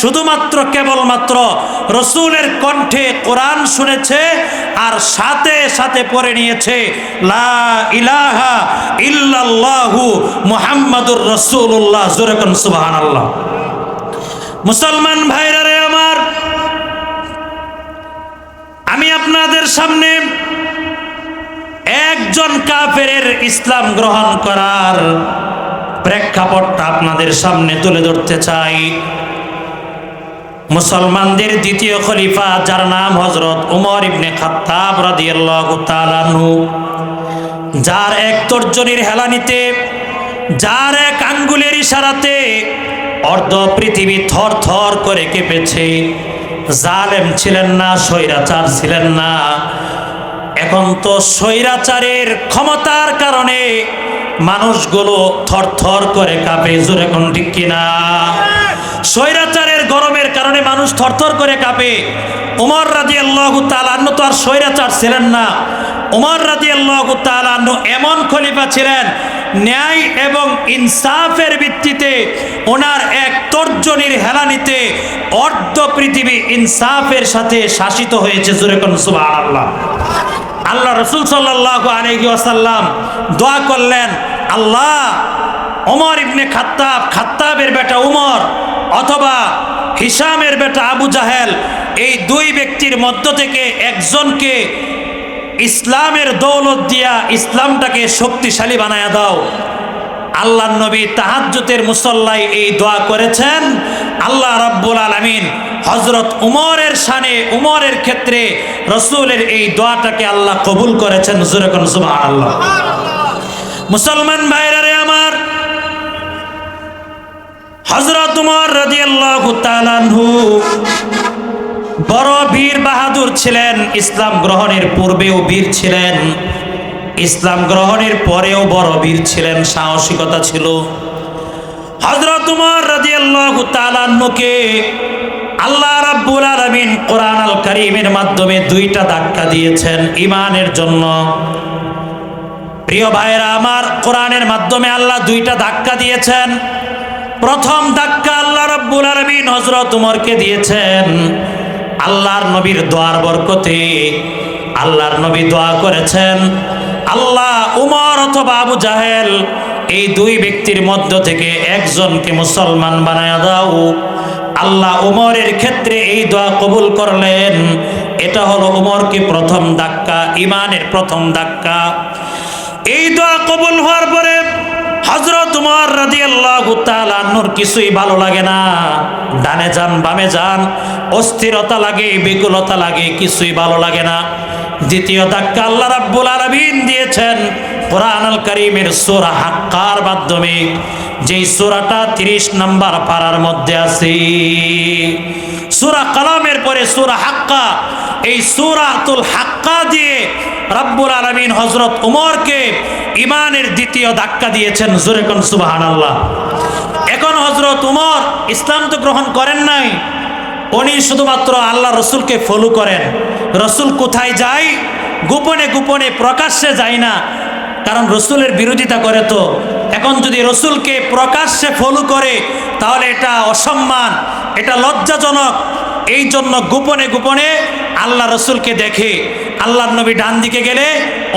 শুধুমাত্র কেবলমাত্র রাসূলের কণ্ঠে কোরআন শুনেছে আর সাথে সাথে পড়ে নিয়েছে লা ইলাহা ইল্লাল্লাহু মুহাম্মাদুর রাসূলুল্লাহ। জোরে কোন সুবহানাল্লাহ। মুসলমান ভাইরা রে আমার, আমি আপনাদের সামনে একজন কাফেরের ইসলাম গ্রহণ করার প্রেক্ষাপটটা আপনাদের সামনে তুলে ধরতে চাই। মুসলমানদের দ্বিতীয় খলিফা, যার নাম হযরত ওমর ইবনে খাত্তাব রাদিয়াল্লাহু তাআলা আনহু, যার এক তর্জনীর হেলানিতে, যার এক আঙ্গুলের ইশারাতে অর্ধ পৃথিবী থর থর করে কেঁপেছে। জালেম ছিলেন না, স্বৈরাচার ছিলেন না। এখন তো স্বৈরাচারের ক্ষমতার কারণে মানুষগুলো থর থর করে কাঁপে। জোরে কোন ঠিক কিনা? স্বৈরাচারের গরমের কারণে মানুষ থরথর করে কাঁপে। ওমর রাদিয়াল্লাহু তাআলা আনহু তো আর স্বৈরাচার ছিলেন না, উমর রাদিয়াল্লাহু তাআলা আনহু এমন খলিফা ছিলেন, ন্যায় এবং ইনসাফের ভিত্তিতে ওনার এক তর্জনীর হেলানিতে অর্ধ পৃথিবী ইনসাফের সাথে শাসিত হয়েছে। জোরে কোন সুবহানাল্লাহ। আল্লাহ রাসূল সাল্লাল্লাহু আলাইহি ওয়াসাল্লাম দোয়া করলেন, আল্লাহ ওমর ইবনে খাত্তাব, খাত্তাবের বেটা উমর অথবা হিশামের বেটা আবু জাহেল, এই দুই ব্যক্তির মধ্য থেকে একজনকে ইসলামের দৌলত দিয়া ইসলামটাকে শক্তিশালী বানায়া দাও। আল্লাহর নবী তাহাজ্জুদের মুসল্লায় এই দোয়া করেছেন। আল্লাহ রাব্বুল আলামিন হযরত উমরের শানে, উমরের ক্ষেত্রে রাসূলের এই দোয়াটাকে আল্লাহ কবুল করেছেন। জোরে কোন সুবহানাল্লাহ। মুসলমান ভাইরা রে আমার, হযরত উমর রাদিয়াল্লাহু তাআলা আনহু বড় বীর বাহাদুর ছিলেন। ইসলাম গ্রহণের পূর্বেও বীর ছিলেন, ইসলাম গ্রহণের পরেও বড় বীর ছিলেন, সাহসিকতা ছিল। হযরত উমর রাদিয়াল্লাহু তাআলা আনহুকে আল্লাহ রাব্বুল আলামিন কোরআন আল কারীমের মাধ্যমে দুইটা ধাক্কা দিয়েছেন ঈমানের জন্য। প্রিয় ভাইরা আমার, কোরআনের মাধ্যমে আল্লাহ দুইটা ধাক্কা দিয়েছেন। প্রথম ধাক্কা আল্লাহ রাব্বুল আলামিন হযরত উমরকে দিয়েছেন আল্লাহর নবীর দোয়ার বরকতে। আল্লাহর নবী দোয়া করেছেন, আল্লাহ উমর অথবা আবু জাহেল এই দুই ব্যক্তির মধ্য থেকে একজনকে মুসলমান বানায়া দাও। আল্লাহ উমরের ক্ষেত্রে এই দোয়া কবুল করলেন। এটা হলো উমরকে প্রথম ধাক্কা, ঈমানের প্রথম ধাক্কা। এই দোয়া কবুল হওয়ার পরে হযরত উমর রাদিয়াল্লাহু তাআলা আনহুর কিছুই ভালো লাগে না। ডানে যান বামে যান, অস্থিরতা লাগে, বিকলতা লাগে, কিছুই ভালো লাগে না। দ্বিতীয় ধাক্কা আল্লাহ রাব্বুল আলামিন দিয়েছেন কোরআন আল কারীমের সূরা হাক্কার মাধ্যমে, যেই সূরাটা 30 নম্বর পারার মধ্যে আছে। সূরা কালামের পরে সূরা হাক্কা, এই সূরাতুল হাক্কা দিয়ে রাব্বুল আলামিন হযরত উমরকে ঈমানের দ্বিতীয় ধাক্কা দিয়েছেন। জোরে কোন সুবহানাল্লাহ। এখন হযরত উমর ইসলাম তো গ্রহণ করেন নাই, উনি শুধুমাত্র আল্লাহ রসুলকে ফলো করেন। রসুল কোথায় যায় গোপনে গোপনে, প্রকাশ্যে যায় না, কারণ রসুলের বিরোধিতা করে। তো এখন যদি রসুলকে প্রকাশ্যে ফলো করে তাহলে এটা অসম্মান, এটা লজ্জাজনক। এই জন্য গোপনে গোপনে আল্লাহ রসুলকে দেখে। আল্লাহর নবী ডান দিকে গেলে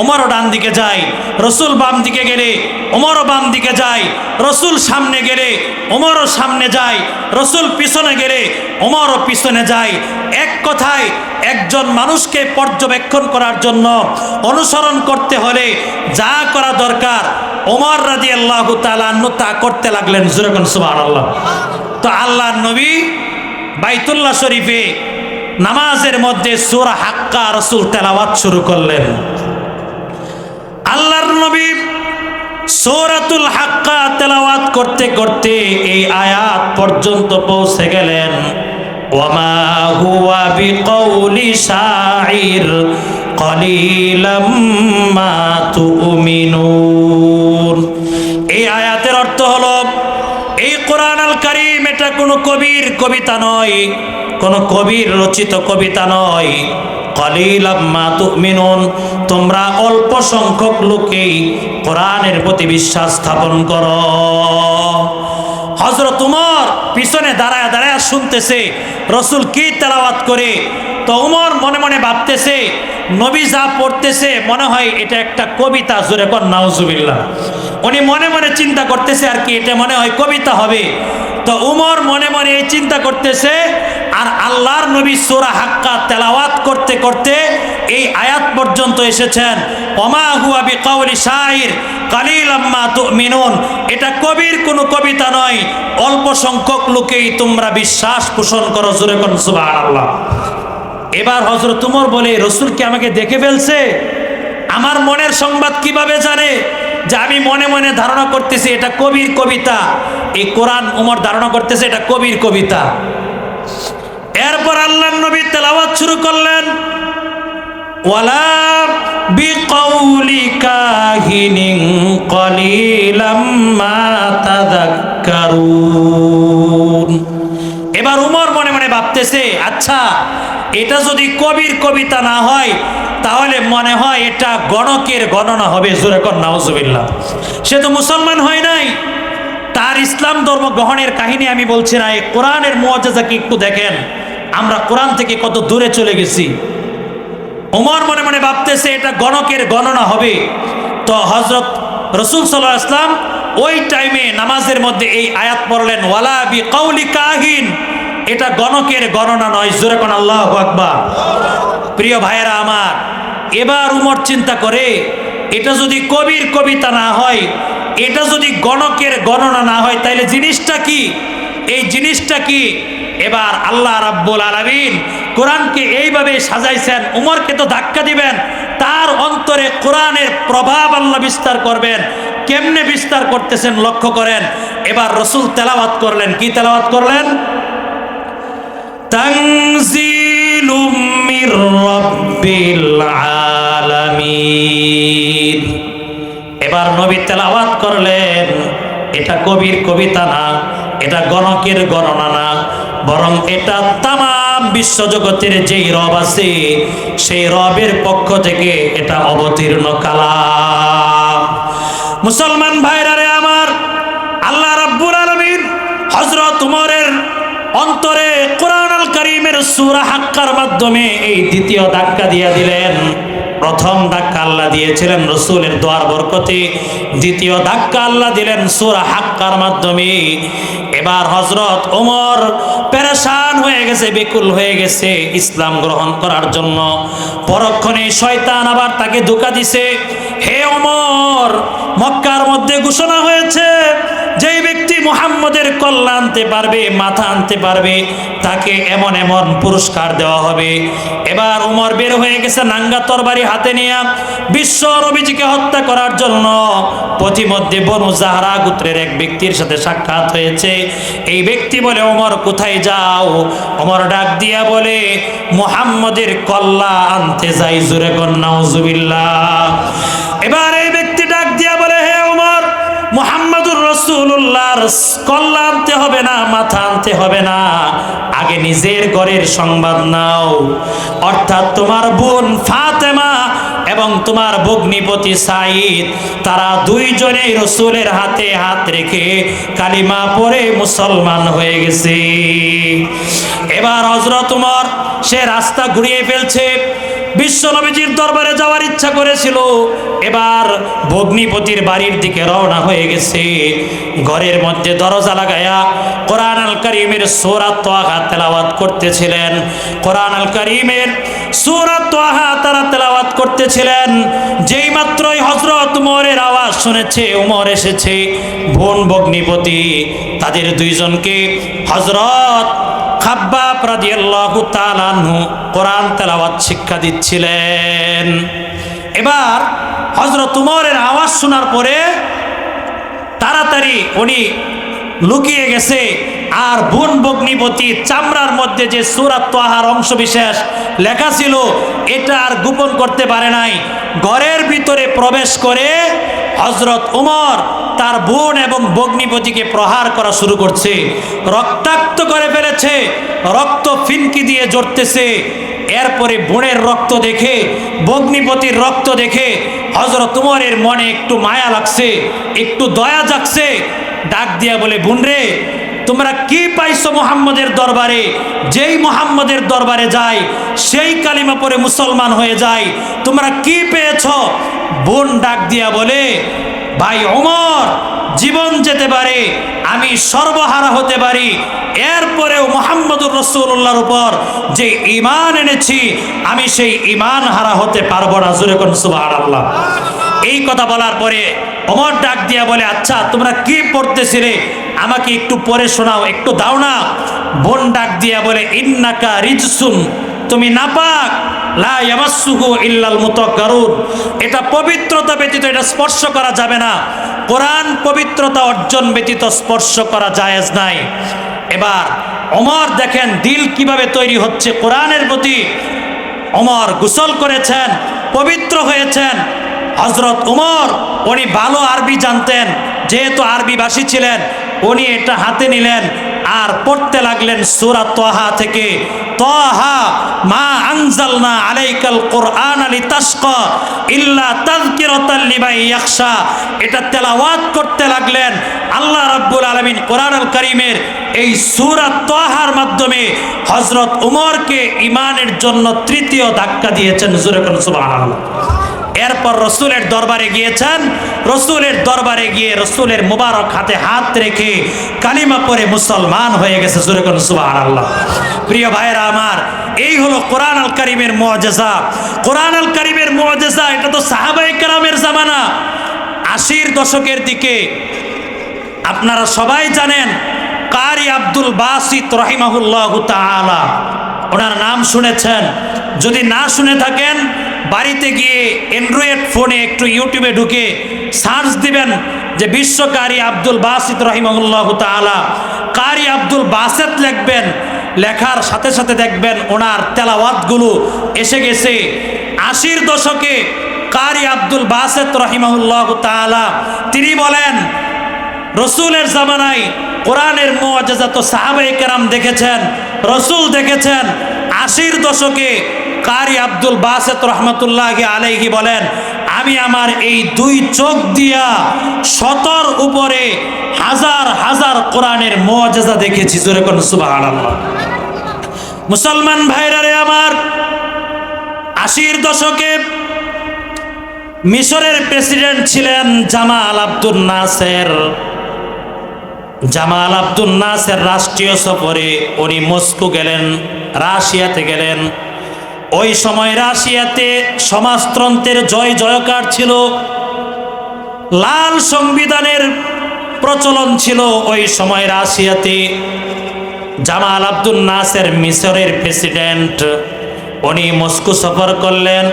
ওমরও ডান দিকে যায়, রসুল বাম দিকে গেলে ওমরও বাম দিকে যায়, রসুল সামনে গেলে ওমরও সামনে যায়, রসুল পিছনে গেলে ওমরও পিছনে যায়। এক কথায় একজন মানুষকে পর্যবেক্ষণ করার জন্য, অনুসরণ করতে হলে যা করা দরকার ওমর রাদিয়াল্লাহু তাআলা আনহু তা করতে লাগলেন। জোরে কোন সুবহানাল্লাহ। তো আল্লাহর নবী বাইতুল্লাহ শরীফে নামাজের মধ্যে সূরা হাক্কা রাসূল তেলাওয়াত শুরু করলেন। আল্লাহর নবী সূরাতুল হাক্কা তেলাওয়াত করতে করতে এই আয়াত পর্যন্ত পৌঁছে গেলেন, ওয়ামা হুয়া বিকাউলি শাইর কলিলাম মা তুমিনুন। এই আয়াতের অর্থ হলো, এই কোরআন আল কারীম এটা কোনো কবির কবিতা নয়, কোনো কবির রচিত কবিতা নয়। কলিলাম মা তুমিনুন, তোমরা অল্প সংখ্যক লোকেই কোরআনের প্রতি বিশ্বাস স্থাপন করো। হযরত উমর পিছনে দাঁড়ায় দাঁড়ায় শুনতেছে রসুল কি তেলাওয়াত করে। তো উমর মনে মনে ভাবতেছে, নবী যা পড়তেছে মনে হয় এটা একটা কবিতা। জোরে কর নাউজুবিল্লাহ। উনি মনে মনে চিন্তা করতেছে আর কি, এটা মনে হয় কবিতা হবে। তো উমর মনে মনে এই চিন্তা করতেছে, আর আল্লাহর নবী সূরা হাক্কা তেলাওয়াত করতে করতে এই আয়াত পর্যন্ত এসেছেন, ওমা হুয়া বিকাউলি শাইর কালিলাম মা তুমিনুন। এটা কবির কোনো কবিতা নয়, অল্প সংখ্যক লোকেই তোমরা বিশ্বাস পোষণ করো। জোরে কোন সুবহানাল্লাহ। এবার হযরত উমর বলে, রসুল কি আমাকে দেখে ফেলছে? আমার মনের সংবাদ কিভাবে জানে যে আমি মনে মনে ধারণা করতেছি এটা কবির কবিতা? এই কোরআন উমর ধারণা করতেছে এটা কবির কবিতা। এরপর আল্লাহর নবী তেলাওয়াত শুরু করলেন, ওয়ালা বিকাউলি কাহিনিন কলিলাম মা তাযাক্কারুন। এবার উমর মনে মনে ভাবতেছে, আচ্ছা এটা যদি কবির কবিতা না হয় তাহলে মনে হয় এটা গণকের গণনা হবে। জোরে কর নাউজুবিল্লাহ। সে তো মুসলমান হয় নাই, তার ইসলাম ধর্ম গ্রহণের কাহিনী আমি বলছি না, এই কোরআনের মুআজিজা কি একটু দেখেন। আমরা কোরআন থেকে কত দূরে চলে গেছি। ওমর মনে মনে ভাবতেছে এটা গণকের গণনা হবে। তো হযরত রাসূল সাল্লাল্লাহু আলাইহি ওয়াসাল্লাম ওই টাইমে নামাজের মধ্যে এই আয়াত পড়লেন, ওয়ালা বিকাউলি কাহিন, এটা গণকের গণনা নয়। জোরে কোন আল্লাহু আকবার। প্রিয় ভাইয়েরা আমার, এবার উমর চিন্তা করে এটা যদি কবির কবিতা না হয়, এটা যদি গণকের গণনা না হয়, তাইলে জিনিসটা কি? এই জিনিসটা কি? এবার আল্লাহ রাব্বুল আলামিন কোরআনকে এইভাবে সাজাইছেন, উমরকে তো ধাক্কা দিবেন, তার অন্তরে কোরআনের প্রভাব আল্লাহ বিস্তার করবেন। কেমনে বিস্তার করতেছেন লক্ষ্য করেন। এবার রাসূল তেলাওয়াত করলেন। কি তেলাওয়াত করলেন? তানজিলুম মির রাব্বিল আলামিন। এবার নবী তেলাওয়াত করলেন, এটা কবির কবিতা না, এটা গণকের গণনা না, বরং এটা তামাম বিশ্বজগতের যেই রব আছে সেই রবের পক্ষ থেকে এটা অবতীর্ণ কালাম। মুসলমান ভাইরা রে আমার, আল্লাহ রাব্বুল আলামিন হযরত উমরের অন্তরে কোরআনুল কারীমের সূরা হাক্কার মাধ্যমে এই দ্বিতীয় ধাক্কা দিয়ে দিলেন। প্রথম ধাক্কা আল্লাহ দিয়েছিলেন রাসূলের দোয়ার বরকতে, দ্বিতীয় ধাক্কা আল্লাহ দিলেন সূরা হাক্কার মাধ্যমে। এবার হযরত ওমর পেরেশান হয়ে গেছে, বিকুল হয়ে গেছে ইসলাম গ্রহণ করার জন্য। পরক্ষণে শয়তান আবার তাকে ধোঁকা দিছে। হে ওমর, মক্কার মধ্যে ঘোষণা হয়েছে যেই ব্যক্তি মুহাম্মদের কল্লা আনতে পারবে, মাথা আনতে পারবে, তাকে এমন এমন পুরস্কার দেওয়া হবে। এবার উমর বের হয়ে গেছে নাঙ্গা তরবারি হাতে নিয়ে বিশ্ব নবীজিকে হত্যা করার জন্য। পথিমধ্যে বনু জাহরা গোত্রের এক ব্যক্তির সাথে সাক্ষাৎ হয়েছে। এই ব্যক্তি বলে, ওমর কোথায় যাও? ওমর ডাক দিয়া বলে, মুহাম্মদের কল্লা আনতে যাই। জোরে কর নাউজুবিল্লাহ। এবার এই ব্যক্তি ডাক দিয়া বলে, হে ওমর, মুহাম্মাদুর রাসূলুল্লাহর কল্লা আনতে হবে না, মাথা আনতে হবে না, আগে নিজের ঘরের সংবাদ নাও। অর্থাৎ তোমার বোন ফাতেমা এবং তোমার ভগ্নিপতি সাঈদ, তারা দুইজনেই রাসূলের হাতে হাত রেখে কালিমা পড়ে মুসলমান হয়ে গেছে। এবার হযরত ওমর সে রাস্তা ঘুরিয়ে ফেলছে। বিশ্ব নবীজির দরবারে যাওয়ার ইচ্ছা করেছিল, এবার ভগ্নিপতির বাড়ির দিকে রওনা হয়ে গেছে। ঘরের মধ্যে দরজা লাগায়া কোরআনুল কারীমের সূরা তাহা তেলাওয়াত করতেছিলেন। কোরআনুল কারীমের সূরা তাহা তারা তেলাওয়াত করতেছিলেন। যেই মাত্রই হযরত ওমরের আওয়াজ শুনেছে, ওমর এসেছে, বোন ভগ্নিপতি, তাদের দুইজনকে হযরত খাব্বাব রাদিয়াল্লাহু তাআলা আনহু কোরআন তেলাওয়াত শিক্ষা দিচ্ছিলেন। এবার হযরত উমরের আওয়াজ শোনার পরে তাড়াতাড়ি উনি লুকিয়ে গেছে। আর বোন ভগ্নিপতি চামড়ার মধ্যে যে সূরা তাহার অংশ বিশেষ লেখা ছিল এটা আর গোপন করতে পারে নাই। ঘরের ভিতরে প্রবেশ করে হযরত উমর তার বোন এবং ভগ্নিপতিকে প্রহার করা শুরু করছে। রক্তাক্ত করে ফেলেছে, রক্ত ফিনকি দিয়ে ঝরতেছে। এরপরে বোনের রক্ত দেখে, ভগ্নিপতির রক্ত দেখে হযরত উমরের মনে একটু মায়া লাগছে, একটু দয়া জাগছে। ডাক দিয়া বলে, বোন রে, তোমরা কি পাইছো মুহাম্মদের দরবারে? যেই মুহাম্মদের দরবারে যায় সেই কালিমা পড়ে মুসলমান হয়ে যায়, তোমরা কি পেয়েছো? বোন ডাক দিয়া বলে, ভাই ওমর, জীবন যেতে পারে, আমি সর্বহারা হতে পারি, এরপরেও মুহাম্মদুর রাসূলুল্লাহর উপর যে ঈমান এনেছি আমি সেই ঈমান হারা হতে পারবো না। জোরে কোন সুবহানাল্লাহ। এই কথা বলার পরে ওমর ডাক দিয়া বলে, আচ্ছা তোমরা কি পড়তেছিলে আমাকে একটু পড়ে শোনাও, একটু দাও না। বোন ডাক দিয়া বলে, ইন্নাকা রিজসুন, তুমি নাপাক, লা ইয়ামাসসুহু ইল্লাল মুতাহহারুন, এটা পবিত্রতা ব্যতীত এটা স্পর্শ করা যাবে না। কোরআন পবিত্রতা অর্জন ব্যতীত স্পর্শ করা জায়েজ নাই। এবার ওমর দেখেন দিল কিভাবে তৈরি হচ্ছে কোরআনের প্রতি। ওমর গোসল করেছেন, পবিত্র হয়েছেন। হযরত ওমর উনি ভালো আরবি জানতেন, যেহেতু আরবি ভাষী ছিলেন, উনি এটা হাতে নিলেন আর পড়তে লাগলেন সূরা তাহা থেকে, তাহা মা আনজালনা আলাইকাল কুরআন লিতাশকা ইল্লা তাযকিরাতাল লিমান ইয়াখশা। এটা তেলাওয়াত করতে লাগলেন। আল্লাহ রাব্বুল আলামিন কোরআনুল কারীমের এই সূরা তাহার মাধ্যমে হযরত উমরকে ঈমানের জন্য তৃতীয় ধাক্কা দিয়েছেন। জোরে করুন সুবহানাল্লাহ। এরপর রসুলের দরবারে গিয়েছেন। রসুলের দরবারে গিয়ে রসুলের মুবারক হাতে হাত রেখে কালিমা পড়ে মুসলমান হয়ে গেছে। জোরে করুন সুবহানাল্লাহ। প্রিয় ভাইরা আমার, এই হলো কোরআন আল কারীমের মুআজিজা। কোরআন আল কারীমের মুআজিজা, এটা তো সাহাবায়ে কেরামের জামানা। 80-র দশকের দিকে আপনারা সবাই জানেন কারি আব্দুল বাসিত রাহিমাহুল্লাহু তাআলা, ওনার নাম শুনেছেন। যদি না শুনে থাকেন, বাড়িতে গিয়ে অ্যান্ড্রয়েড ফোনে একটু ইউটিউবে ঢুকে সার্চ দিবেন যে বিশ্ব কারি আব্দুল বাসিত রাহিমাহুল্লাহু তাআলা, কারি আব্দুল বাসিত লিখবেন। লেখার সাথে সাথে দেখবেন ওনার তেলাওয়াতগুলো এসে গেছে। 80-র দশকে কারি আব্দুল বাসিত রাহিমাহুল্লাহু তাআলা তিনি বলেন, রসুলের জামানায় কোরআনের মুআজিজা তো সাহাবায়ে কেরাম দেখেছেন, রসুল দেখেছেন। 80-র দশকে কারি আব্দুল বাসিত রহমতুল্লাহি আলাইহি বলেন, আমি আমার এই দুই চোখ দিয়া 100-র উপরে হাজার হাজার কোরআনের মুআজিজা দেখেছি। জোরে করুন সুবহানাল্লাহ। মুসলমান ভাইরা রে আমার, 80-র দশকে মিশরের প্রেসিডেন্ট ছিলেন জামাল আব্দুল নাসের। জামাল আব্দুল নাসের রাষ্ট্রীয় সফরে উনি মস্কো গেলেন, রাশিয়াতে গেলেন। ওই সময় রাশিয়াতে সমাজতন্ত্রের জয় জয়কার ছিল, লাল সংবিধানের প্রচলন ছিল ওই সময় রাশিয়াতে। জামাল আব্দুল নাসের মিশরের প্রেসিডেন্ট, উনি মস্কো সফর করলেন।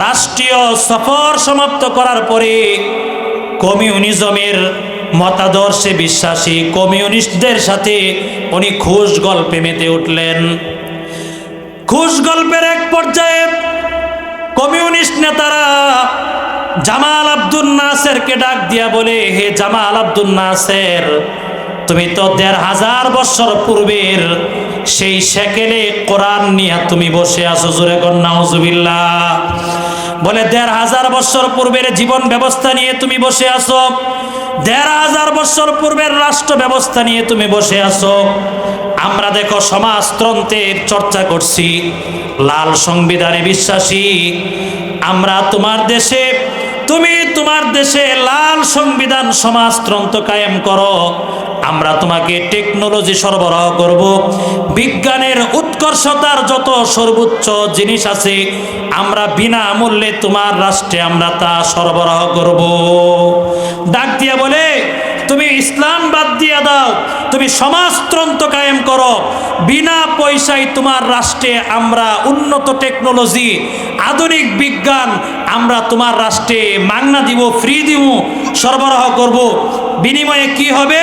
রাষ্ট্রীয় সফর সমাপ্ত করার পরে কমিউনিজমের মতাদর্শে বিশ্বাসী কমিউনিস্টদের সাথে উনি খুশ গল্পে মেতে উঠলেন। খুশ গল্পের এক পর্যায়ে কমিউনিস্ট নেতারা জামাল আব্দুল নাসেরকে ডাক দিয়া বলে, হে জামাল আব্দুল নাসের, তুমি তো 1500 বছর পূর্বের সেই সেকেলে কোরআন নিয়ে তুমি বসে আছো। জোরে কর নাউজুবিল্লাহ। বলে 1500 বছর পূর্বের জীবন ব্যবস্থা নিয়ে তুমি বসে আছো, 1500 বছর পূর্বের রাষ্ট্র ব্যবস্থা নিয়ে তুমি বসে আছো। আমরা দেখো সমাজতন্ত্রের চর্চা করছি, লাল সংবিধানে বিশ্বাসী। আমরা তোমার দেশে, তুমি তোমার দেশে লাল সংবিধান সমাজতন্ত্র কায়েম করো, আমরা তোমাকে টেকনোলজি সরবরাহ করব, বিজ্ঞানের উৎকর্ষতার যত সর্বোচ্চ জিনিস আছে আমরা বিনামূল্যে তোমার রাষ্ট্রে আমরা তা সরবরাহ করব। ডাক দিয়া বলে, তুমি ইসলাম বাদ দিয়া দাও, তুমি সমাজতন্ত্র কায়েম করো, বিনা পয়সায় তোমার রাষ্ট্রে আমরা উন্নত টেকনোলজি, আধুনিক বিজ্ঞান আমরা তোমার রাষ্ট্রে মাগনা দিব, ফ্রি দিব, সরবরাহ করব। বিনিময়ে কি হবে?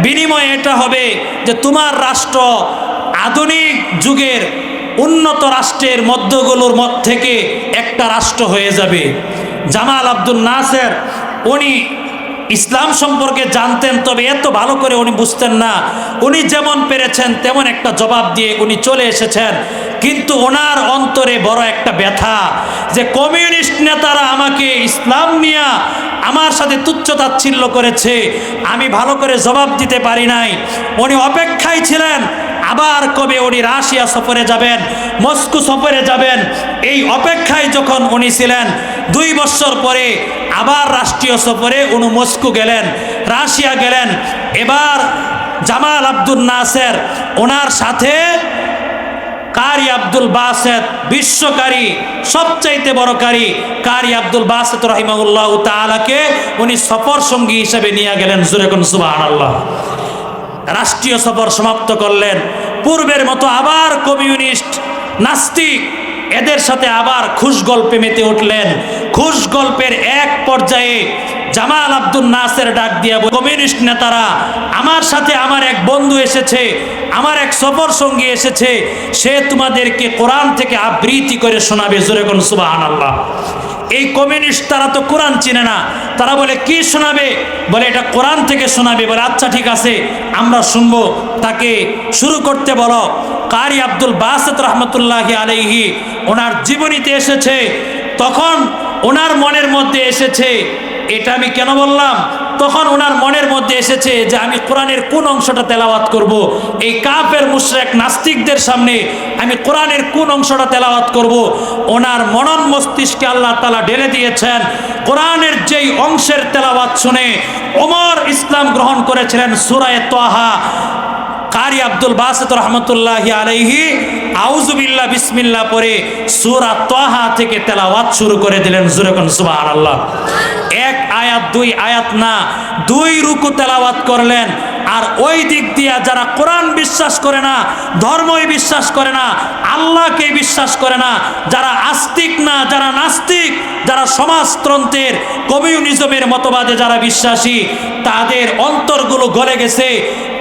বিনিময়ে এটা হবে যে তোমার রাষ্ট্র আধুনিক যুগের উন্নত রাষ্ট্রের মধ্যগুলোর থেকে একটা রাষ্ট্র হয়ে যাবে। জামাল আব্দুল নাসের উনি ইসলাম সম্পর্কে জানতেন, তবে এত ভালো করে উনি বুঝতেন না। উনি যেমন পেরেছেন তেমন একটা জবাব দিয়ে উনি চলে এসেছেন। কিন্তু ওনার অন্তরে বড় একটা ব্যথা যে কমিউনিস্ট নেতারা আমাকে ইসলাম নিয়ে আমার সাথে তুচ্ছ-তাচ্ছিল্য করেছে, আমি ভালো করে জবাব দিতে পারি নাই। উনি অপেক্ষায় ছিলেন আবার কবে উনি রাশিয়া সফরে যাবেন, মস্কো সফরে যাবেন। এই অপেক্ষায় যখন উনি ছিলেন, 2 বছর পরে আবার রাষ্ট্রীয় সফরে উনি মস্কো গেলেন, রাশিয়া গেলেন। এবার জামাল আব্দুল নাসের ওনার সাথে কারি আব্দুল বাসিত, বিশ্বকারী সবচাইতে বড় কারি কারি আব্দুল বাসিত রাহিমাহুল্লাহ তাআলাকে উনি সফর সঙ্গী হিসেবে নিয়ে গেলেন। জোরে কোন সুবহানাল্লাহ। রাষ্ট্রীয় সফর সমাপ্ত করলেন। পূর্বের মতো আবার কমিউনিস্ট, নাস্তিক এদের সাথে আবার খুশ গল্পে মেতে উঠলেন। খুশ গল্পের এক পর্যায়ে জামাল আব্দুল নাসের ডাক দিয়া কমিউনিস্ট নেতারা, আমার সাথে আমার এক বন্ধু এসেছে, আমার এক সফর সঙ্গী এসেছে, সে তোমাদেরকে কোরআন থেকে আবৃত্তি করে শোনাবে। জোরে কোন সুবহানাল্লাহ। এই কমিউনিস্ট তারা তো কোরআন চিনে না, তারা বলে কি শোনাবে? বলে এটা কোরআন থেকে শোনাবে। বলে আচ্ছা ঠিক আছে, আমরা শুনবো। তাকে শুরু করতে বলো। কারি আব্দুল বাসিত রহমতুল্লাহি আলাইহি ওনার জীবনীতে এসেছে, তখন ওনার মনের মধ্যে এসেছে, এটা আমি কেন বললাম, তখন ওনার মনের মধ্যে এসেছে যে আমি কোরআনের কোন অংশটা তেলাওয়াত করব। এই কাফের মুশরিক নাস্তিকদের সামনে আমি কোরআনের কোন অংশটা তেলাওয়াত করব। ওনার মনন মস্তিষ্কে আল্লাহ তাআলা ঢেলে দিয়েছেন কোরআনের যেই অংশের তেলাওয়াত শুনে ওমর ইসলাম গ্রহণ করেছিলেন সূরা তাহা। কারি আব্দুল বাসিত রহমতুল্লাহি আলাইহি আউযুবিল্লাহ বিসমিল্লাহ পড়ে সূরা তাহা থেকে তেলাওয়াত শুরু করে দিলেন। জোরে কোন সুবহানাল্লাহ। এক আয়াত দুই আয়াত না, 2 রুকু তেলাওয়াত করলেন। আর ওই দিক দিয়া যারা কোরআন বিশ্বাস করে না, ধর্মই বিশ্বাস করে না, আল্লাহকে বিশ্বাস করে না, যারা আস্তিক না, যারা নাস্তিক, যারা সমাজতন্ত্রের কমিউনিজমের মতবাদে যারা বিশ্বাসী, তাদের অন্তরগুলো গলে গেছে,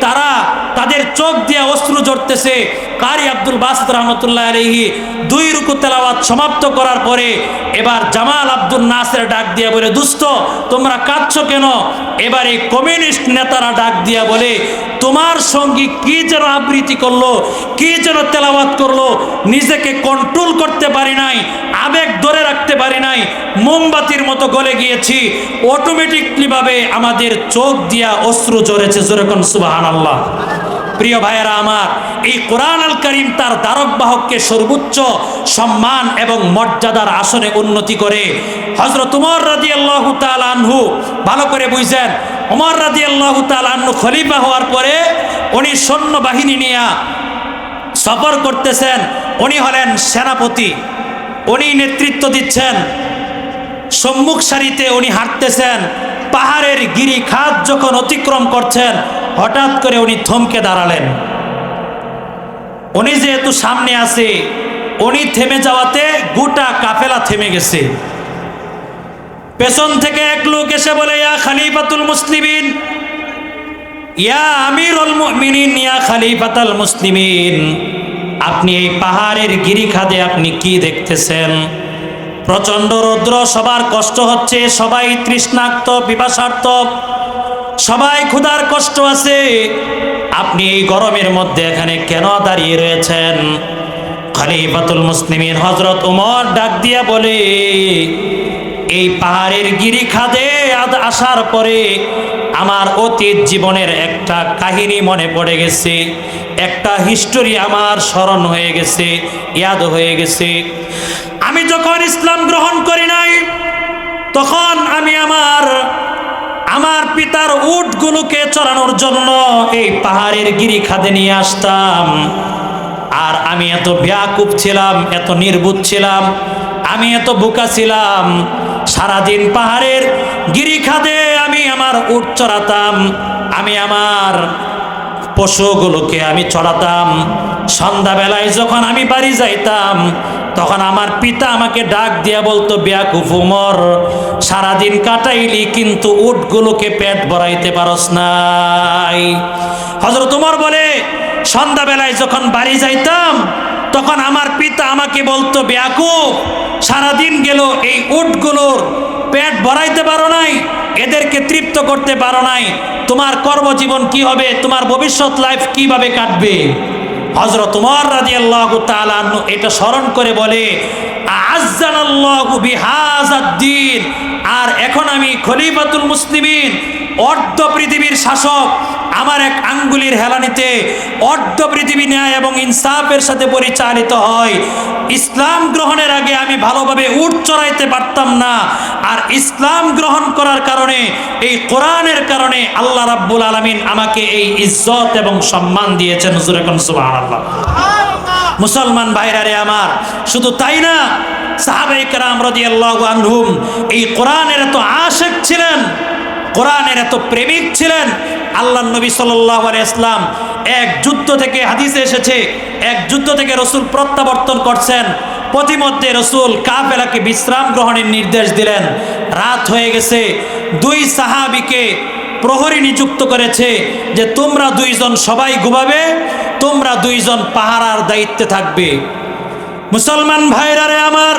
তারা তাদের চোখ দিয়ে অশ্রু ঝরতেছে। কারি আব্দুল বাসিত রহমতুল্লাহ আলাইহি 2 রুকু তেলাওয়াত সমাপ্ত করার পরে এবার জামাল আব্দুল নাসের ডাক দিয়া বলে, দোস্ত তোমরা কাঁদছো কেন? এবার এই কমিউনিস্ট নেতারা ডাক দিয়া বলে, তোমার সঙ্গী কি যেন আবৃত্তি করলো, কি যেন তেলাওয়াত করলো, নিজেকে কন্ট্রোল করতে পারি নাই, আবেগ ধরে রাখতে পারি নাই, মোমবাতির মতো গলে গিয়েছি, অটোমেটিকলি ভাবে আমাদের চোখ দিয়া অশ্রু ঝরেছে। জোরে কোন সুবহানাল্লাহ। প্রিয় ভাইয়েরা আমার, এই কোরআন আল কারীম তার ধারক বাহককে সর্বোচ্চ সম্মান এবং মর্যাদার আসনে উন্নতি করে। হযরত ওমর রাদিয়াল্লাহু তাআলা আনহু, ভালো করে বুঝেন, ওমর রাদিয়াল্লাহু তাআলা আনহু খলিফা হওয়ার পরে উনি সৈন্যবাহিনী নিয়ে সফর করতেছেন। উনি হলেন সেনাপতি, উনি নেতৃত্ব দিচ্ছেন, সম্মুখ সারিতে উনি হাঁটতেছেন। পাহাড়ের গিরিখাত যখন অতিক্রম করছেন, হঠাৎ করে উনি থমকে দাঁড়ালেন। উনি যেহেতু সামনে আছে, উনি থেমে যাওয়াতে গোটা কাফেলা থেমে গেছে। পেছন থেকে এক লোক এসে বলে, ইয়া খলিফাতুল মুসলিমিন, ইয়া আমিরুল মুমিনিন, ইয়া খলিফাতুল মুসলিমিন, আপনি এই পাহাড়ের গিরিখাতে আপনি কি দেখতেছেন? প্রচন্ড রৌদ্র, সবার কষ্ট হচ্ছে, সবাই তৃষ্ণার্ত পিপাসার্ত, সবাই ক্ষুধার কষ্ট আছে, আপনি এই গরমের মধ্যে এখানে কেন দাঁড়িয়ে রয়েছেন? খলিফাতুল মুসলিমিন হযরত ওমর ডাক দিয়া বলে, এই পাহাড়ের গিরিখাতে আসার পরে আমার অতীত জীবনের একটা কাহিনী মনে পড়ে গেছে, একটা হিস্টোরি আমার স্মরণ হয়ে গেছে, ইয়াদ হয়ে গেছে। আমি যখন ইসলাম গ্রহণ করি নাই, তখন আমি আমার পিতার উটগুলোকে চড়ানোর জন্য এই পাহাড়ের গিরিখাতে নিয়ে আসতাম। আর আমি এত ব্যাকুপ ছিলাম, এত নির্বুধ ছিলাম, আমি এত বোকা ছিলাম, সারাদিন পাহাড়ের গিরিখাতে আমি আমার উট চড়াতাম, আমি আমার পশুগুলোকে আমি চড়াতাম। সন্ধ্যাবেলায় যখন আমি বাড়ি যাইতাম, তখন আমার পিতা আমাকে ডাক দিয়া বলতো, বেয়াকুফ ওমর, সারাদিন কাটাইলি কিন্তু উটগুলোকে পেট ভরাইতে পারস নাই। হযরত ওমর বলে, সন্ধ্যাবেলায় যখন বাড়ি যাইতাম, তখন আমার পিতা আমাকে বলতো, বেয়াকুফ, সারাদিন গেল এই উটগুলোর পেট ভরাইতে পারো নাই, এদেরকে তৃপ্ত করতে পারো নাই, তোমার কর্মজীবন কি হবে, তোমার ভবিষ্যৎ লাইফ কিভাবে কাটবে? হযরত ওমর রাদিয়াল্লাহু তাআলা আনহু এটা স্মরণ করে বলে, আ'আজ্জানাল্লাহু বিহাযাদ-দ্বীন, আর এখন আমি খলিফাতুল মুসলিমিন, অর্ধ পৃথিবীর শাসক, আমার এক আঙ্গুলির হেলানিতে অর্ধ পৃথিবী ন্যায় এবং ইনসাফের সাথে পরিচালিত হয়। ইসলাম গ্রহণের আগে আমি ভালোভাবে উট চড়াইতে পারতাম না, আর ইসলাম গ্রহণ করার কারণে, এই কোরআনের কারণে আল্লাহ রাব্বুল আলামিন আমাকে এই ইজ্জত এবং সম্মান দিয়েছেন। হুজুর এখন সুবহানাল্লাহ। মুসলমান ভাইরা রে আমার, শুধু তাই না, সাহাবায়ে কেরাম রাদিয়াল্লাহু আনহুম এই কোরআনের এত আশিক ছিলেন, কোরআনের এত প্রেমিক ছিলেন। আল্লাহর নবী সাল্লাল্লাহু আলাইহি ওয়াসাল্লাম এক যুদ্ধ থেকে, হাদিসে এসেছে, এক যুদ্ধ থেকে রসুল প্রত্যাবর্তন করছেন। পথিমধ্যে রসুল কাফেলাকে বিশ্রাম গ্রহণের নির্দেশ দিলেন। রাত হয়ে গেছে, দুই সাহাবীকে প্রহরী নিযুক্ত করেছে যে তোমরা দুইজন সবাই ঘুমাবে, তোমরা দুইজন পাহারার দায়িত্বে থাকবে। মুসলমান ভাইরা রে আমার,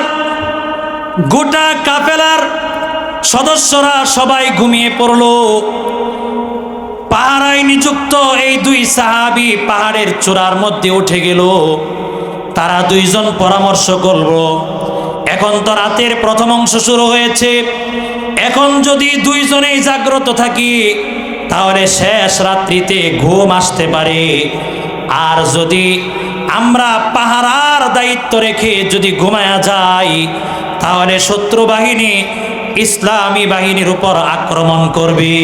গোটা কাফেলার সদস্যরা সবাই ঘুমিয়ে পড়ল। পাহারায় নিযুক্ত এই দুই সাহাবী পাহাড়ের চূড়ার মধ্যে উঠে গেল। তারা দুইজন পরামর্শ করল, এখন তো রাতের প্রথম অংশ শুরু হয়েছে, এখন যদি দুইজনেই জাগ্রত থাকি তাহলে শেষ রাত্রিতে ঘুম আসতে পারে। আর যদি আমরা পাহারার দায়িত্ব রেখে যদি ঘুমায়া যাই তাহলে শত্রু বাহিনী ইসলামী বাহিনীর উপর আক্রমণ করবে।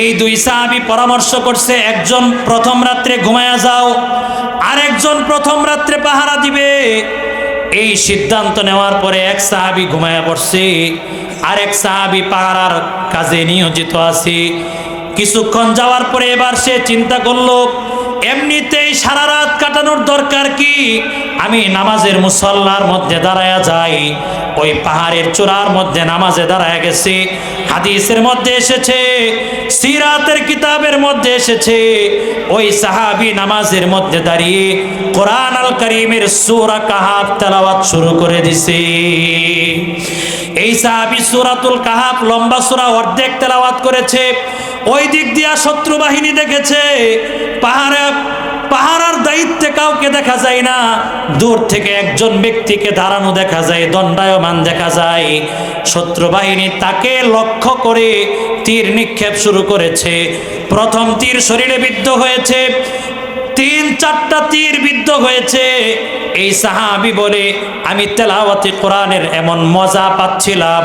এই দুই সাহাবী পরামর্শ করছে, একজন প্রথম রাত্রে ঘুমায়া যাও, আরেকজন প্রথম রাত্রে পাহারা দিবে। এই সিদ্ধান্ত নেওয়ার পরে এক সাহাবী ঘুমায়া পড়ছে, আরেক সাহাবী পাহারার কাজে নিয়োজিত আছে। কিছুক্ষণ যাওয়ার পরে এবার সে চিন্তা করলো, এমনিতেই সারা রাত কাটানোর দরকার কি, আমি নামাজের মুসল্লার মধ্যে দাঁড়ায়া যাই। ওই পাহাড়ের চূড়ার মধ্যে নামাজে দাঁড়ায় গেছে। হাদিসের মধ্যে এসেছে, সিরাতের কিতাবের মধ্যে এসেছে, ওই সাহাবী নামাজের মধ্যে দাঁড়িয়ে কোরআন আল কারীমের সূরা কাহাফ তেলাওয়াত শুরু করে দিছে। এই সাহাবী সূরাতুল কাহাফ লম্বা সূরা অর্ধেক তেলাওয়াত করেছে। ওই দিক দিয়া শত্রু বাহিনী দেখেছে, পাহারার দায়িত্বে কাউকে দেখা যায় না, দূর থেকে একজন ব্যক্তিকে দাঁড়ানো দেখা যায়, দণ্ডায়মান দেখা যায়। শত্রু বাহিনী তাকে লক্ষ্য করে তীর নিক্ষেপ শুরু করেছে। প্রথম তীর শরীরে বিদ্ধ হয়েছে, 3-4টা তীর বিদ্ধ হয়েছে। এই সাহাবী বলে, আমি তেলাওয়াতে কোরআনের এমন মজা পাচ্ছিলাম,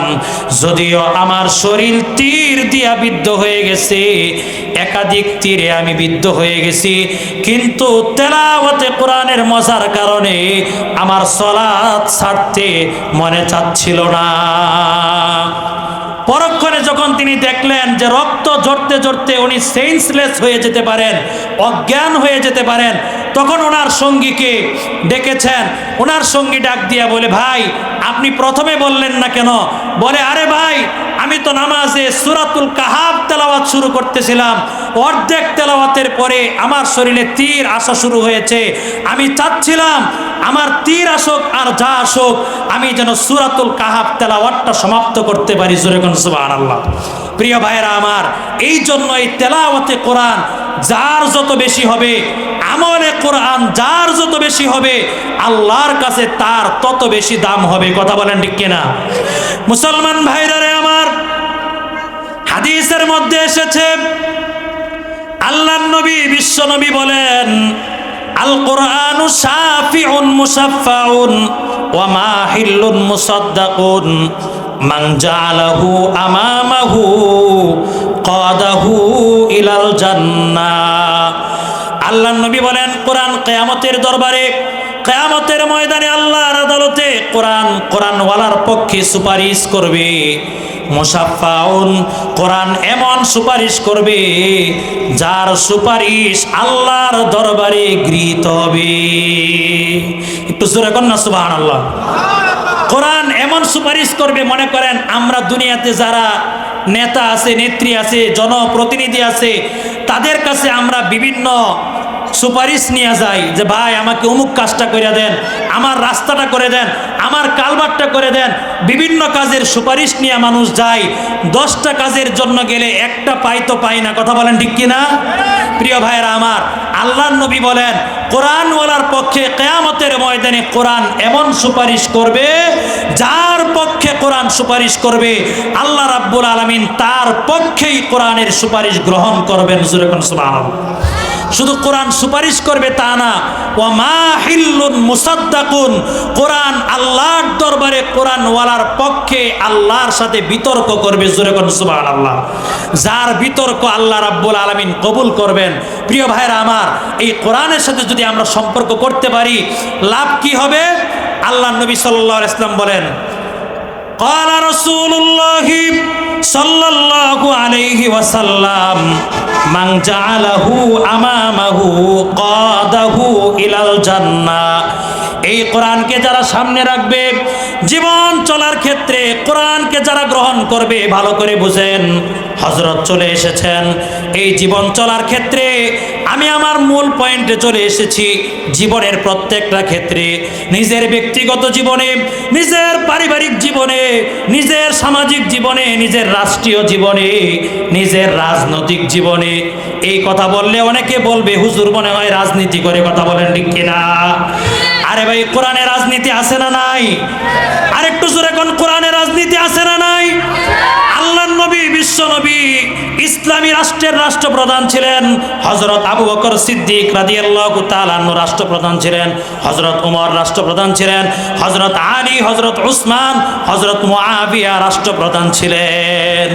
যদিও আমার শরীর তীর দিয়া বিদ্ধ হয়ে গেছে, একাধিক তীরে আমি বিদ্ধ হয়ে গেছি, কিন্তু তেলাওয়াতে কোরআনের মজার কারণে আমার সালাত ছাড়তে মনে চাচ্ছিল না। পরক্ষণে যখন তিনি দেখলেন যে রক্ত ঝরতে ঝরতে উনি সেন্সলেস হয়ে যেতে পারেন, অজ্ঞান হয়ে যেতে পারেন, তখন ওনার সঙ্গীকে ডেকেছেন। ওনার সঙ্গী ডাক দিয়া বলে, ভাই আপনি প্রথমে বললেন না কেন? বলে, আরে ভাই, আমি তো নামাজে সূরাতুল কাহাফ তেলাওয়াত শুরু করতেছিলাম, অর্ধেক তেলাওয়াতের পরে আমার শরীরে তীর আসা শুরু হয়েছে, আমি চাচ্ছিলাম আমার তীর আসুক আর যা আসুক, আমি যেন সূরাতুল কাহাফ তেলাওয়াতটা সমাপ্ত করতে পারি। জোরে কোন সুবহানাল্লাহ। প্রিয় ভাইরা আমার, এই জন্য এই তেলাওয়াতে কোরআন যার যত বেশি হবে, আমলে কোরআন যার যত বেশি হবে, আল্লাহর কাছে তার তত বেশি দাম হবে। কথা বলেন ঠিক কিনা? মুসলমান ভাইরা রে আমার, হাদিসের মধ্যে এসেছে, আল্লাহর নবী বিশ্ব নবী বলেন, আল কোরআনু শাফিউন মুশাফফাউন ওয়া মাহিল্লুন মুসাদ্দাকুন মান জাআলাহু আমামাহু কাদাহু ইলাল জান্নাহ। আল্লাহর নবী বলেন, কোরআন কিয়ামতের দরবারে, কিয়ামতের ময়দানে আল্লাহর আদালতে কোরআনওয়ালার পক্ষে সুপারিশ করবে। মুশাফফাউন, কোরআন এমন সুপারিশ করবে যার সুপারিশ আল্লাহর দরবারে গৃহীত হবে। একটু জোরে কর না সুবহানাল্লাহ। কোরআন এমন সুপারিশ করবে, মনে করেন আমরা দুনিয়াতে যারা নেতা আছে, নেত্রী আছে, জনপ্রতিনিধি আছে, তাদের কাছে আমরা বিভিন্ন সুপারিশ নিয়ে যাই যে ভাই আমাকে অমুক কাজটা করে দেন, আমার রাস্তাটা করে দেন, আমার কালভার্টটা করে দেন। বিভিন্ন কাজের সুপারিশ নিয়ে মানুষ যায়, 10টা কাজের জন্য গেলে একটা পাই তো পাই না। কথা বলেন ঠিক কিনা? প্রিয় ভাইরা আমার, আল্লাহর নবী বলেন, কোরআনওয়ালার পক্ষে কিয়ামতের ময়দানে কোরআন এমন সুপারিশ করবে, যার পক্ষে কোরআন সুপারিশ করবে আল্লাহ রাব্বুল আলামিন তার পক্ষেই কোরআনের সুপারিশ গ্রহণ করবেন। জোরে কোন সুবহানাল্লাহ। শুধু কোরআন সুপারিশ করবে তা না, ওয়া মাহিল্লুন মুসাদ্দাকুন, কোরআন আল্লাহর দরবারে কোরআনওয়ালার পক্ষে আল্লাহর সাথে বিতর্ক করবে। জোরে কোন সুবহানাল্লাহ। যার বিতর্ক আল্লাহ রাব্বুল আলামিন কবুল করবেন। প্রিয় ভাইরা আমার, এই কোরআনের সাথে যদি আমরা সম্পর্ক করতে পারি, লাভ কি হবে? আল্লাহ নবী সাল্লাল্লাহু আলাইহি ওয়াসাল্লাম বলেন, ক্বালা রাসূলুল্লাহি সাল্লাল্লাহু আলাইহি ওয়াসাল্লাম মান জাআলাহু আমামাহু কাদাহু ইলাল জান্নাহ। এই কোরআনকে যারা সামনে রাখবে, জীবন চলার ক্ষেত্রে কোরআনকে যারা গ্রহণ করবে, ভালো করে বুঝেন হযরত চলে এসেছেন। এই জীবন চলার ক্ষেত্রে আমি আমার মূল পয়েন্টে চলে এসেছি। জীবনের প্রত্যেকটা ক্ষেত্রে, নিজের ব্যক্তিগত জীবনে, নিজের পারিবারিক জীবনে, নিজের সামাজিক জীবনে, নিজের রাষ্ট্রীয় জীবনে, নিজের রাজনৈতিক জীবনে। এই কথা বললে অনেকে বলবে হুজুর মনে হয় রাজনীতি করে, কথা বলেন ঠিক কিনা? আরে ভাই, কোরআনে রাজনীতি আছে না নাই? আরেকটু জোরে কোন, কোরআনে রাজনীতি আছে না নাই? আল্লাহর নবী, বিশ্ব নবী, ইসলামী রাষ্ট্রের রাষ্ট্রপ্রধান ছিলেন হযরত আবু বকর সিদ্দিক রাদিয়াল্লাহু তাআলা আনহু রাষ্ট্রপ্রধান ছিলেন, হযরত ওমর রাষ্ট্রপ্রধান ছিলেন, হযরত আলী, হযরত উসমান, হযরত মুআবিয়া রাষ্ট্রপ্রধান ছিলেন।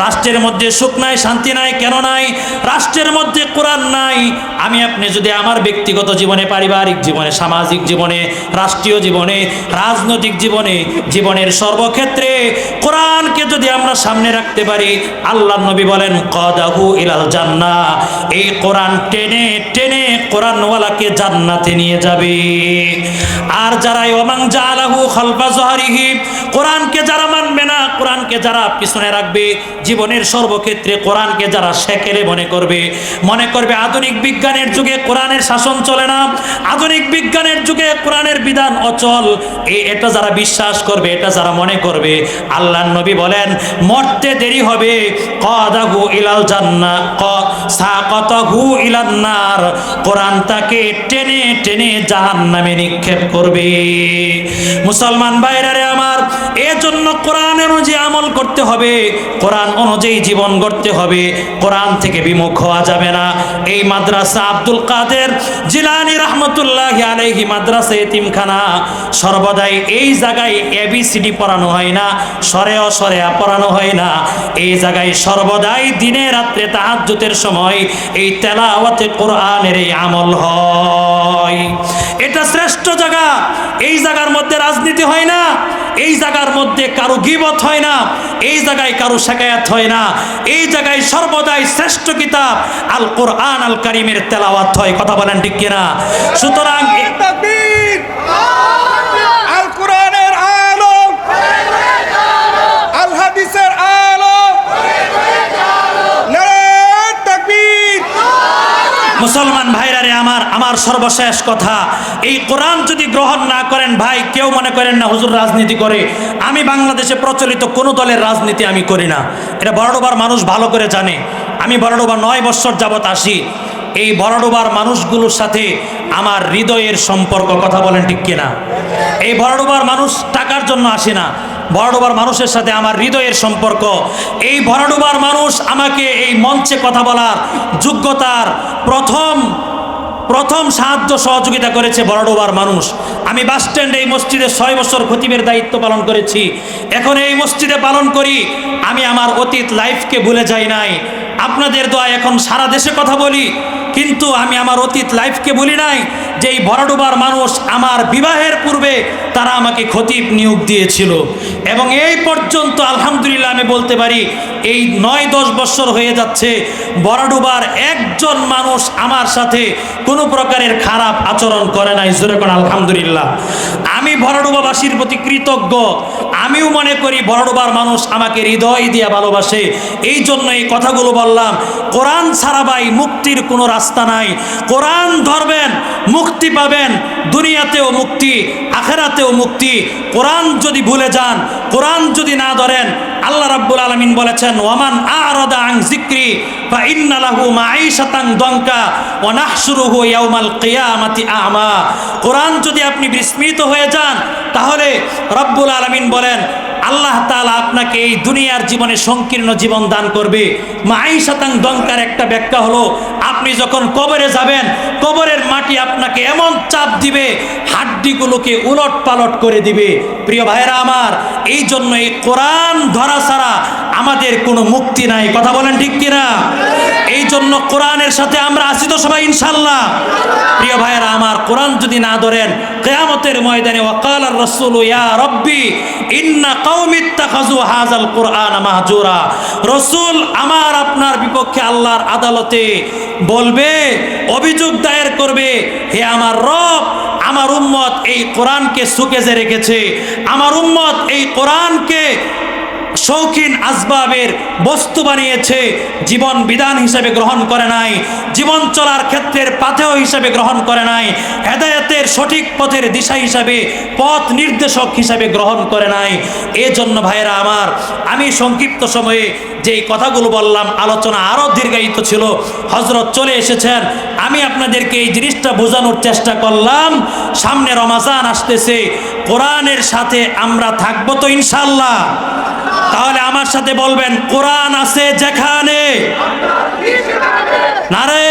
রাষ্ট্রের মধ্যে সুখ নাই, শান্তি নাই, কেন নাই? রাষ্ট্রের মধ্যে কোরআন নাই। আমি আপনি যদি আমার ব্যক্তিগত জীবনে, পারিবারিক জীবনে, সামাজিক জীবনে, রাষ্ট্রীয় জীবনে, রাজনৈতিক জীবনে, জীবনের সর্বক্ষেত্রে কোরআনকে যদি আমরা সামনে রাখতে পারি, আল্লাহর নবী বলেন কাদাহু ইলাল জান্নাহ। এই কোরআন টেনে টেনে কোরআনওয়ালাকে জান্নাতে নিয়ে যাবে। আর যারা ওয়ামান জাআলাহু খালফা যহরিহি, কোরআনকে যারা মানবে না, কোরআনকে যারা পিছনে রাখবে, জীবনের সর্বক্ষেত্রে কোরআনকে যারা সেকেলে মনে করবে আধুনিক বিজ্ঞানের যুগে কোরআনের শাসন চলে না, আধুনিক বিজ্ঞানের যুগে কোরআনের বিধান অচল, এটা যারা বিশ্বাস করবে, এটা যারা মনে করবে, আল্লাহর নবী বলেন মরতে দেরি হবে। কাদাহু ইলাল জান্নাহ সাকাতাহু ইলান নার, কোরআন তাকে টেনে টেনে জাহান্নামে নিক্ষেপ করবে। মুসলমান ভাইরা রে আমার, এজন্য কোরআন অনুযায়ী আমল করতে হবে, কোরআন অনুযায়ী জীবন গড়তে হবে, কোরআন থেকে বিমুখ হওয়া যাবে না। এই মাদ্রাসা আব্দুল কাদের জিলানী রাহমাতুল্লাহি আলাইহি মাদ্রাসা এতিমখানা, সর্বদাই এই জায়গায় এবিসিডি পড়ানো হয় না, সরে অসরে পড়ানো হয় না। এই জায়গায় সর্বদাই দিনে রাত্রে তাহাজ্জুদের সময় এই তেলাওয়াতে কোরআনের এই আমল হয়। এটা শ্রেষ্ঠ জায়গা। এই জায়গার মধ্যে রাজনীতি হয় না, এই জায়গার মধ্যে কারো গীবত হয় না, এই জায়গায় কারো শিকায়াত হয় না। এই জায়গায় সর্বদাই শ্রেষ্ঠ কিতাব আল কোরআন আল কারীমের তেলাওয়াত হয়, কথা বলেন ঠিক কিনা? সুতরাং আল কোরআনের আলো, আল হাদিসের আলো, নারে তাকবীর। মুসলমান ভাইরা রে আমার সর্বশেষ কথা, এই কোরআন যদি গ্রহণ না করেন, ভাই কেউ মনে করেন না হুজুর রাজনীতি করে। আমি বাংলাদেশে প্রচলিত কোনো দলের রাজনীতি আমি করি না, এটা বড়ডোবার মানুষ ভালো করে জানে। আমি বড়ডোবা 9 বছর যাবত আসি। এই বড়ডোবার মানুষগুলোর সাথে আমার হৃদয়ের সম্পর্ক, কথা বলেন ঠিক কিনা? এই বড়ডোবার মানুষ টাকার জন্য আসে না, বড়ডোবার মানুষের সাথে আমার হৃদয়ের সম্পর্ক। এই বড়ডোবার মানুষ আমাকে এই মঞ্চে কথা বলার যোগ্যতার প্রথম সাহায্য সহযোগিতা করেছে বড়ডোবার মানুষ। আমি বাস স্ট্যান্ডে এই মসজিদে 6 বছর খতিবের দায়িত্ব পালন করেছি, এখন এই মসজিদে পালন করি। আমি আমার অতীত লাইফকে ভুলে যাই নাই। আপনাদের দোয়ায় এখন সারা দেশে কথা বলি, কিন্তু আমি আমার অতীত লাইফকে ভুলি নাই। যে এই বড়ডোবার মানুষ আমার বিবাহের পূর্বে তারা আমাকে খতিব নিয়োগ দিয়েছিল, এবং এই পর্যন্ত আলহামদুলিল্লাহ আমি বলতে পারি এই 9-10 বছর হয়ে যাচ্ছে, বড়ডোবার একজন মানুষ আমার সাথে কোনো প্রকারের খারাপ আচরণ করে নাই। জোরে কোন আলহামদুলিল্লাহ। আমি বড়ডোবাবাসীর প্রতি কৃতজ্ঞ। আমিও মনে করি বড়ডোবার মানুষ আমাকে হৃদয় দিয়ে ভালোবাসে। এই জন্য এই কথাগুলো বললাম। কোরআন ছাড়া ভাই মুক্তির কোনো রাস্তা নাই। কোরআন ধরবেন, মুক্তি পাবেন, দুনিয়াতেও মুক্তি, আখেরাতেও মুক্তি। কোরআন যদি ভুলে যান, কোরআন যদি না ধরেন, আল্লাহ রাব্বুল আলামিন বলেছেন ওয়ামান আ'রাদা আন যিকরি ফা ইন্না লাহু মাঈশাতান দঙ্কা ওয়া নাহশুরুহু ইয়াওমাল কিয়ামাতি আ'মা। কোরআন যদি আপনি বিস্মিত হয়ে যান, তাহলে রাব্বুল আলামিন বলেন আল্লাহ তাআলা আপনাকে এই দুনিয়ার জীবনে সংকীর্ণ জীবন দান করবে। মাঈশাতান দঙ্কার একটা ব্যাখ্যা হলো, আপনি যখন কবরে যাবেন, কবরের মাটি আপনাকে এমন চাপ দিবে, হাড্ডিগুলোকে উলট পালট করে দিবে। প্রিয় ভাইরা আমার, এই জন্য এই কোরআন ধরা ছাড়া আমাদের কোনো মুক্তি নাই, কথা বলেন ঠিক কিনা? এই এই জন্য কোরআনের সাথে আমরা আছি তো সবাই ইনশাআল্লাহ। প্রিয় ভাইয়েরা আমার, কোরআন যদি না ধরেন কিয়ামতের ময়দানে ওয়াকাল আর রাসূলু ইয়া রব্বি ইন্না কওমি ইত্তাখাযু হাযাল কুরআন মাহজুরা, রাসূল আমার আপনার বিপক্ষে আল্লাহর আদালতে বলবে, অভিযোগ দায়ের করবে, হে আমার রব, আমার উম্মত এই কোরআনকে সুকেজে রেখেছে, আমার উম্মত এই কোরআনকে শৌখিন আসবাবের বস্তু বানিয়েছে, জীবন বিধান হিসেবে গ্রহণ করে নাই, জীবন চলার ক্ষেত্রের পাথেয় হিসেবে গ্রহণ করে নাই, হেদায়েতের সঠিক পথের দিশা হিসাবে, পথ নির্দেশক হিসাবে গ্রহণ করে নাই। এজন্য ভাইয়েরা আমার, আমি সংক্ষিপ্ত সময়ে যেই কথাগুলো বললাম, আলোচনা আরও দীর্ঘায়িত ছিল, হযরত চলে এসেছেন, আমি আপনাদেরকে এই জিনিসটা বোঝানোর চেষ্টা করলাম। সামনে রমাজান আসতেছে, কোরআনের সাথে আমরা থাকবো তো ইনশাআল্লাহ? তাহলে আমার সাথে বলবেন, কোরআন আছে যেখানে, নারে